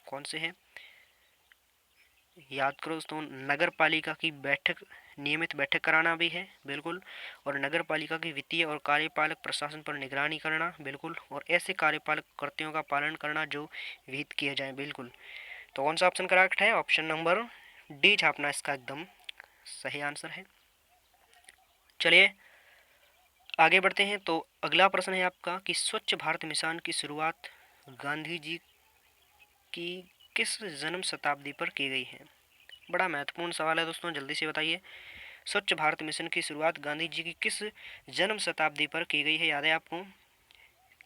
कौन से हैं? याद करो दोस्तों, नगर पालिका की बैठक, नियमित बैठक कराना भी है, बिल्कुल। और नगर पालिका की वित्तीय और कार्यपालक प्रशासन पर निगरानी करना, बिल्कुल। और ऐसे कार्यपालक कर्तव्यों का पालन करना जो विहित किए जाए, बिल्कुल। तो कौन सा ऑप्शन करेक्ट है? ऑप्शन नंबर डी छापना इसका एकदम सही आंसर है। चलिए, आगे बढ़ते हैं। तो अगला प्रश्न है आपका कि स्वच्छ भारत मिशन की शुरुआत गांधी जी की किस जन्म शताब्दी पर की गई है? बड़ा महत्वपूर्ण सवाल है दोस्तों, जल्दी से बताइए। स्वच्छ भारत मिशन की शुरुआत गांधी जी की किस जन्म शताब्दी पर की गई है? याद है आपको?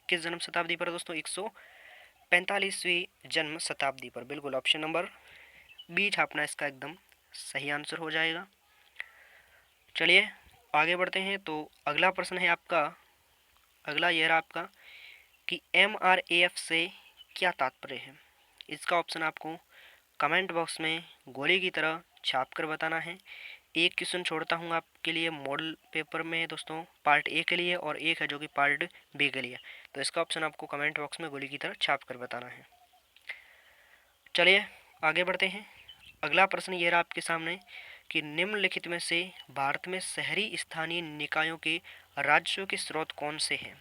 किस जन्म शताब्दी पर दोस्तों? 145वीं जन्म शताब्दी पर, बिल्कुल। ऑप्शन नंबर बी छापना इसका एकदम सही आंसर हो जाएगा। चलिए, आगे बढ़ते हैं। तो अगला प्रश्न है आपका, अगला यह रहा आपका कि MRAF से क्या तात्पर्य है? इसका ऑप्शन आपको कमेंट बॉक्स में गोली की तरह छाप कर बताना है। एक क्वेश्चन छोड़ता हूँ आपके लिए मॉडल पेपर में दोस्तों, पार्ट ए के लिए, और एक है जो कि पार्ट बी के लिए। तो इसका ऑप्शन आपको कमेंट बॉक्स में गोली की तरह छाप कर बताना है। चलिए, आगे बढ़ते हैं। अगला प्रश्न ये रहा आपके सामने कि निम्नलिखित में से भारत में शहरी स्थानीय निकायों के राजस्व के स्रोत कौन से हैं?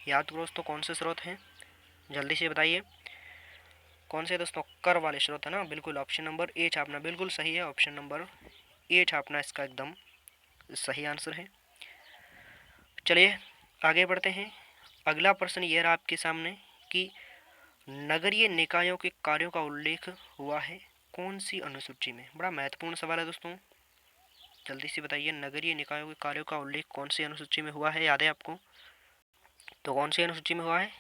याद करो दोस्तों, कौन से स्रोत हैं? जल्दी से बताइए, कौन से दोस्तों? कर वाले स्रोत है ना, बिल्कुल। ऑप्शन नंबर ए छापना बिल्कुल सही है, ऑप्शन नंबर ए छापना इसका एकदम सही आंसर है। चलिए, आगे बढ़ते हैं। अगला प्रश्न ये रहा आपके सामने कि नगरीय निकायों के कार्यों का उल्लेख हुआ है कौन सी अनुसूची में? बड़ा महत्वपूर्ण सवाल है दोस्तों, जल्दी से बताइए। नगरीय निकायों के कार्यों का उल्लेख कौन सी अनुसूची में हुआ है? याद है आपको? तो कौन सी अनुसूची में हुआ है?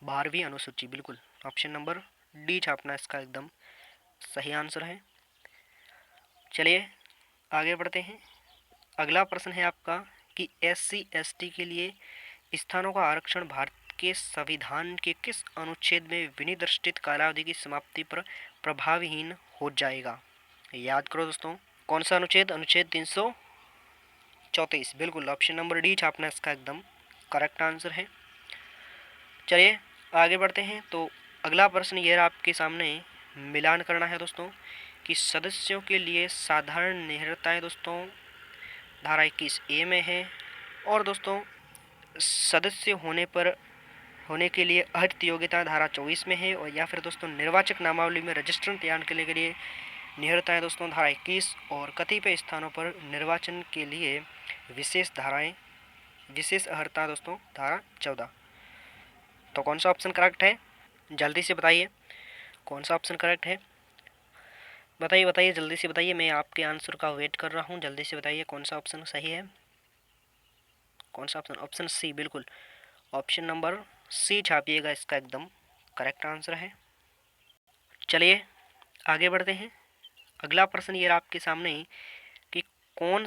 12वीं अनुसूची, बिल्कुल। ऑप्शन नंबर डी छापना इसका एकदम सही आंसर है। चलिए, आगे बढ़ते हैं। अगला प्रश्न है आपका कि SC/ST के लिए स्थानों का आरक्षण भारत के संविधान के किस अनुच्छेद में विनिर्दिष्ट कालावधि की समाप्ति पर प्रभावहीन हो जाएगा? याद करो दोस्तों, कौन सा अनुच्छेद? अनुच्छेद 334, बिल्कुल। ऑप्शन नंबर डी छापना इसका एकदम करेक्ट आंसर है। चलिए, आगे बढ़ते हैं। तो अगला प्रश्न ये रहा आपके सामने, मिलान करना है दोस्तों कि सदस्यों के लिए साधारण निहिरताएं दोस्तों धारा 21A में है, और दोस्तों सदस्य होने के लिए अर्हता योग्यता धारा 24 में है, और या फिर दोस्तों निर्वाचक नामावली में रजिस्ट्रेशन तैयार करने के लिए निहिरताएं दोस्तों धारा 21, और कतिपय स्थानों पर निर्वाचन के लिए विशेष धाराएं, विशेष अर्हता दोस्तों धारा 14। तो कौन सा ऑप्शन करेक्ट है? जल्दी से बताइए, कौन सा ऑप्शन करेक्ट है? बताइए बताइए, जल्दी से बताइए, मैं आपके आंसर का वेट कर रहा हूँ। जल्दी से बताइए कौन सा ऑप्शन सही है। कौन सा ऑप्शन? ऑप्शन सी, बिल्कुल। ऑप्शन नंबर सी छापिएगा, इसका एकदम करेक्ट आंसर है। चलिए, आगे बढ़ते हैं। अगला प्रश्न ये रहा आपके सामने कि कौन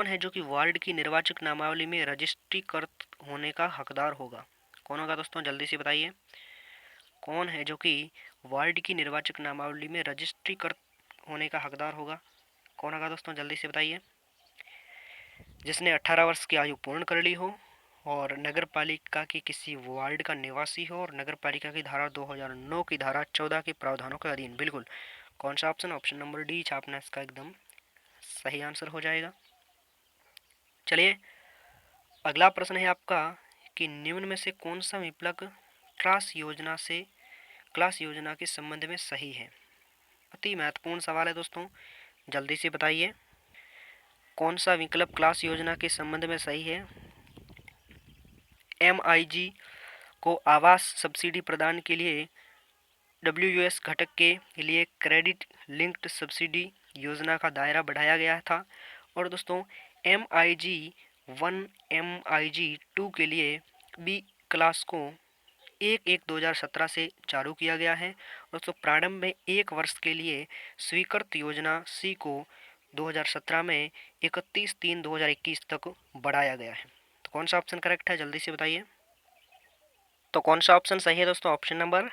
है जो कि वार्ड की निर्वाचक नामावली में रजिस्ट्रीकृत होने का हकदार होगा? कौन होगा दोस्तों? जल्दी से बताइए, कौन है जो कि वार्ड की निर्वाचक नामावली में रजिस्ट्रीकृत होने का हकदार होगा? कौन होगा दोस्तों? जल्दी से बताइए। जिसने 18 वर्ष की आयु पूर्ण कर ली हो, और नगर पालिका की किसी वार्ड का निवासी हो, और नगर पालिका की धारा 2009 की धारा 14 के प्रावधानों के अधीन, बिल्कुल। कौन सा ऑप्शन? ऑप्शन नंबर डी छापना इसका एकदम सही आंसर हो जाएगा। चलिए, अगला प्रश्न है आपका कि निम्न में से कौन सा विकल्प क्लास योजना के संबंध में सही है? अति महत्वपूर्ण सवाल है दोस्तों, जल्दी से बताइए, कौन सा विकल्प क्लास योजना के संबंध में सही है? MIG को आवास सब्सिडी प्रदान के लिए WUS घटक के लिए क्रेडिट लिंक्ड सब्सिडी योजना का दायरा बढ़ाया गया था, और दोस्तों MIG 1 MIG 2 के लिए बी क्लास को 1/1/2017 से चालू किया गया है। दोस्तों प्रारंभ में 1 वर्ष के लिए स्वीकृत योजना सी को 2017 में 31/3/2021 तक बढ़ाया गया है। तो कौन सा ऑप्शन करेक्ट है, जल्दी से बताइए। तो कौन सा ऑप्शन सही है दोस्तों? ऑप्शन नंबर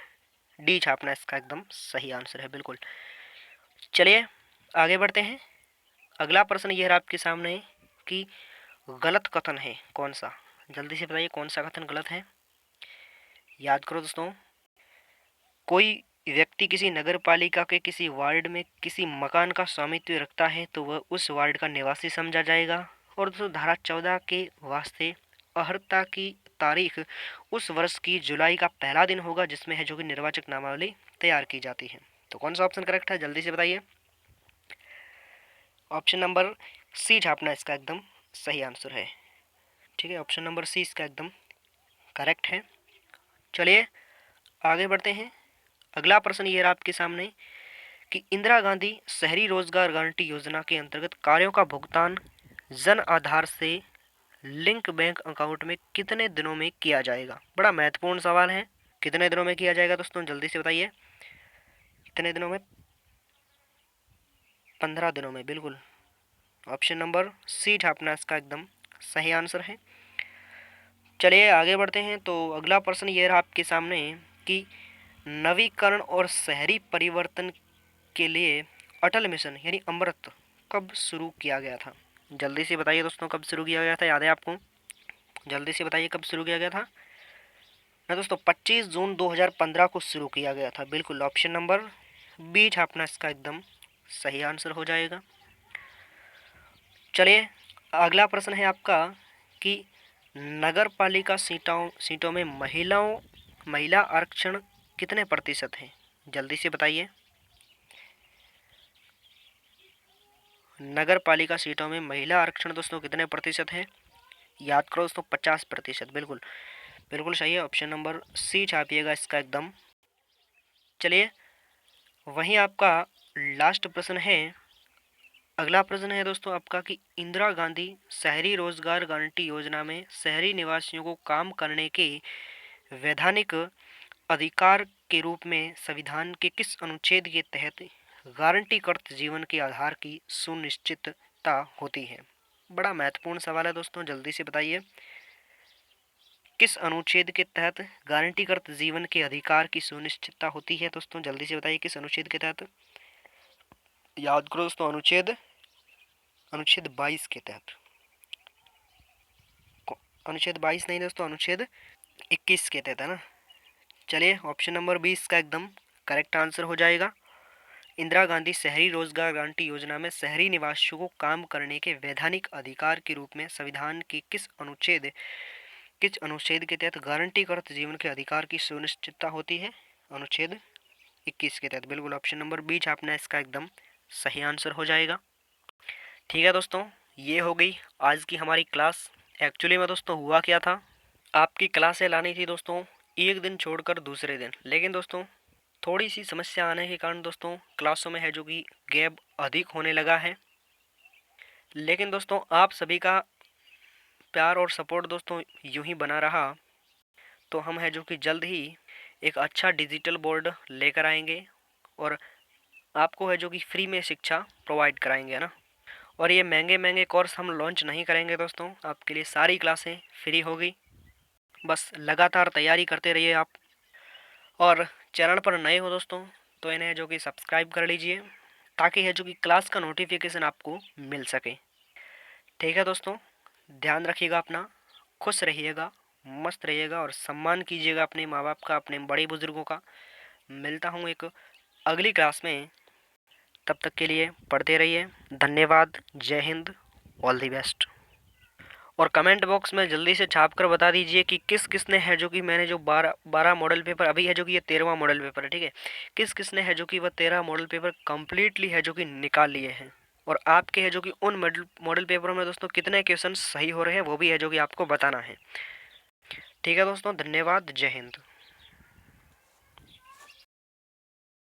डी छापना इसका एकदम सही आंसर है, बिल्कुल। चलिए आगे बढ़ते हैं। अगला प्रश्न ये रहा आपके सामने कि गलत कथन है कौन सा, जल्दी से बताइए कौन सा कथन गलत है। याद करो दोस्तों, कोई व्यक्ति किसी नगर पालिका के किसी वार्ड में किसी मकान का स्वामित्व रखता है तो वह उस वार्ड का निवासी समझा जाएगा। और दोस्तों धारा 14 के वास्ते अर्हता की तारीख उस वर्ष की जुलाई का पहला दिन होगा जिसमें है जो कि निर्वाचक नामावली तैयार की जाती है। तो कौन सा ऑप्शन करेक्ट है, जल्दी से बताइए। ऑप्शन नंबर सी छापना इसका एकदम सही आंसर है। ठीक है, ऑप्शन नंबर सी इसका एकदम करेक्ट है। चलिए आगे बढ़ते हैं। अगला प्रश्न ये रहा आपके सामने कि इंदिरा गांधी शहरी रोजगार गारंटी योजना के अंतर्गत कार्यों का भुगतान जन आधार से लिंक बैंक अकाउंट में कितने दिनों में किया जाएगा? बड़ा महत्वपूर्ण सवाल है। कितने दिनों में किया जाएगा दोस्तों, जल्दी से बताइए। कितने दिनों में? 15 दिनों में, बिल्कुल। ऑप्शन नंबर सी छापना इसका एकदम सही आंसर है। चलिए आगे बढ़ते हैं। तो अगला प्रश्न ये रहा आपके सामने कि नवीकरण और शहरी परिवर्तन के लिए अटल मिशन यानी अमृत कब शुरू किया गया था? जल्दी से बताइए दोस्तों, कब शुरू किया गया था, याद है आपको? जल्दी से बताइए कब शुरू किया गया था ना दोस्तों? 25 जून 2015 को शुरू किया गया था, बिल्कुल। ऑप्शन नंबर बी छापना इसका एकदम सही आंसर हो जाएगा। चलिए अगला प्रश्न है आपका कि नगर पालिका सीटों में महिला आरक्षण कितने प्रतिशत है? जल्दी से बताइए। नगर पालिका सीटों में महिला आरक्षण दोस्तों कितने प्रतिशत है? याद करो दोस्तों, 50%, बिल्कुल। बिल्कुल सही है, ऑप्शन नंबर सी छापिएगा इसका एकदम। चलिए वहीं आपका लास्ट प्रश्न है। अगला प्रश्न है दोस्तों आपका कि इंदिरा गांधी शहरी रोजगार गारंटी योजना में शहरी निवासियों को काम करने के वैधानिक अधिकार के रूप में संविधान के किस अनुच्छेद के तहत गारंटीकृत जीवन के आधार की सुनिश्चितता होती है? बड़ा महत्वपूर्ण सवाल है दोस्तों, जल्दी से बताइए। किस अनुच्छेद के तहत गारंटीकृत जीवन के अधिकार की सुनिश्चितता होती है दोस्तों? जल्दी से बताइए किस अनुच्छेद के तहत। याद करो दोस्तों, अनुच्छेद 22 के तहत। अनुच्छेद 22 नहीं दोस्तों, अनुच्छेद 21 के तहत है ना। चलिए ऑप्शन नंबर 20 का एकदम करेक्ट आंसर हो जाएगा। इंदिरा गांधी शहरी रोजगार गारंटी योजना में शहरी निवासियों को काम करने के वैधानिक अधिकार के रूप में संविधान के किस अनुच्छेद के तहत गारंटीकृत जीवन के अधिकार की सुनिश्चितता होती है? अनुच्छेद 21 के तहत, बिल्कुल। ऑप्शन नंबर बी छापना इसका एकदम सही आंसर हो जाएगा। ठीक है दोस्तों, ये हो गई आज की हमारी क्लास। एक्चुअली में दोस्तों हुआ क्या था, आपकी क्लासें लानी थी दोस्तों एक दिन छोड़कर दूसरे दिन, लेकिन दोस्तों थोड़ी सी समस्या आने के कारण दोस्तों क्लासों में है जो कि गैप अधिक होने लगा है। लेकिन दोस्तों आप सभी का प्यार और सपोर्ट दोस्तों यूं ही बना रहा तो हम है जो कि जल्द ही एक अच्छा डिजिटल बोर्ड लेकर आएंगे और आपको है जो कि फ्री में शिक्षा प्रोवाइड कराएंगे, है ना। और ये महंगे महंगे कोर्स हम लॉन्च नहीं करेंगे दोस्तों, आपके लिए सारी क्लासें फ्री होगी। बस लगातार तैयारी करते रहिए आप। और चैनल पर नए हो दोस्तों तो इन्हें जो कि सब्सक्राइब कर लीजिए ताकि है जो कि क्लास का नोटिफिकेशन आपको मिल सके। ठीक है दोस्तों, ध्यान रखिएगा अपना, खुश रहिएगा, मस्त रहिएगा और सम्मान कीजिएगा अपने माँ बाप का, अपने बड़े बुजुर्गों का। मिलता हूँ एक अगली क्लास में, तब तक के लिए पढ़ते रहिए। धन्यवाद, जय हिंद, ऑल द बेस्ट। और कमेंट बॉक्स में जल्दी से छाप कर बता दीजिए कि किस किस ने है जो कि मैंने जो 12 मॉडल पेपर अभी है जो कि ये 13वां मॉडल पेपर है, ठीक है, किस किस ने है जो कि वह 13 मॉडल पेपर कम्प्लीटली है जो कि निकाल लिए हैं। और आपके है जो कि उन मॉडल पेपरों में दोस्तों कितने क्वेश्चन सही हो रहे हैं वो भी है जो कि आपको बताना है। ठीक है दोस्तों, धन्यवाद, जय हिंद।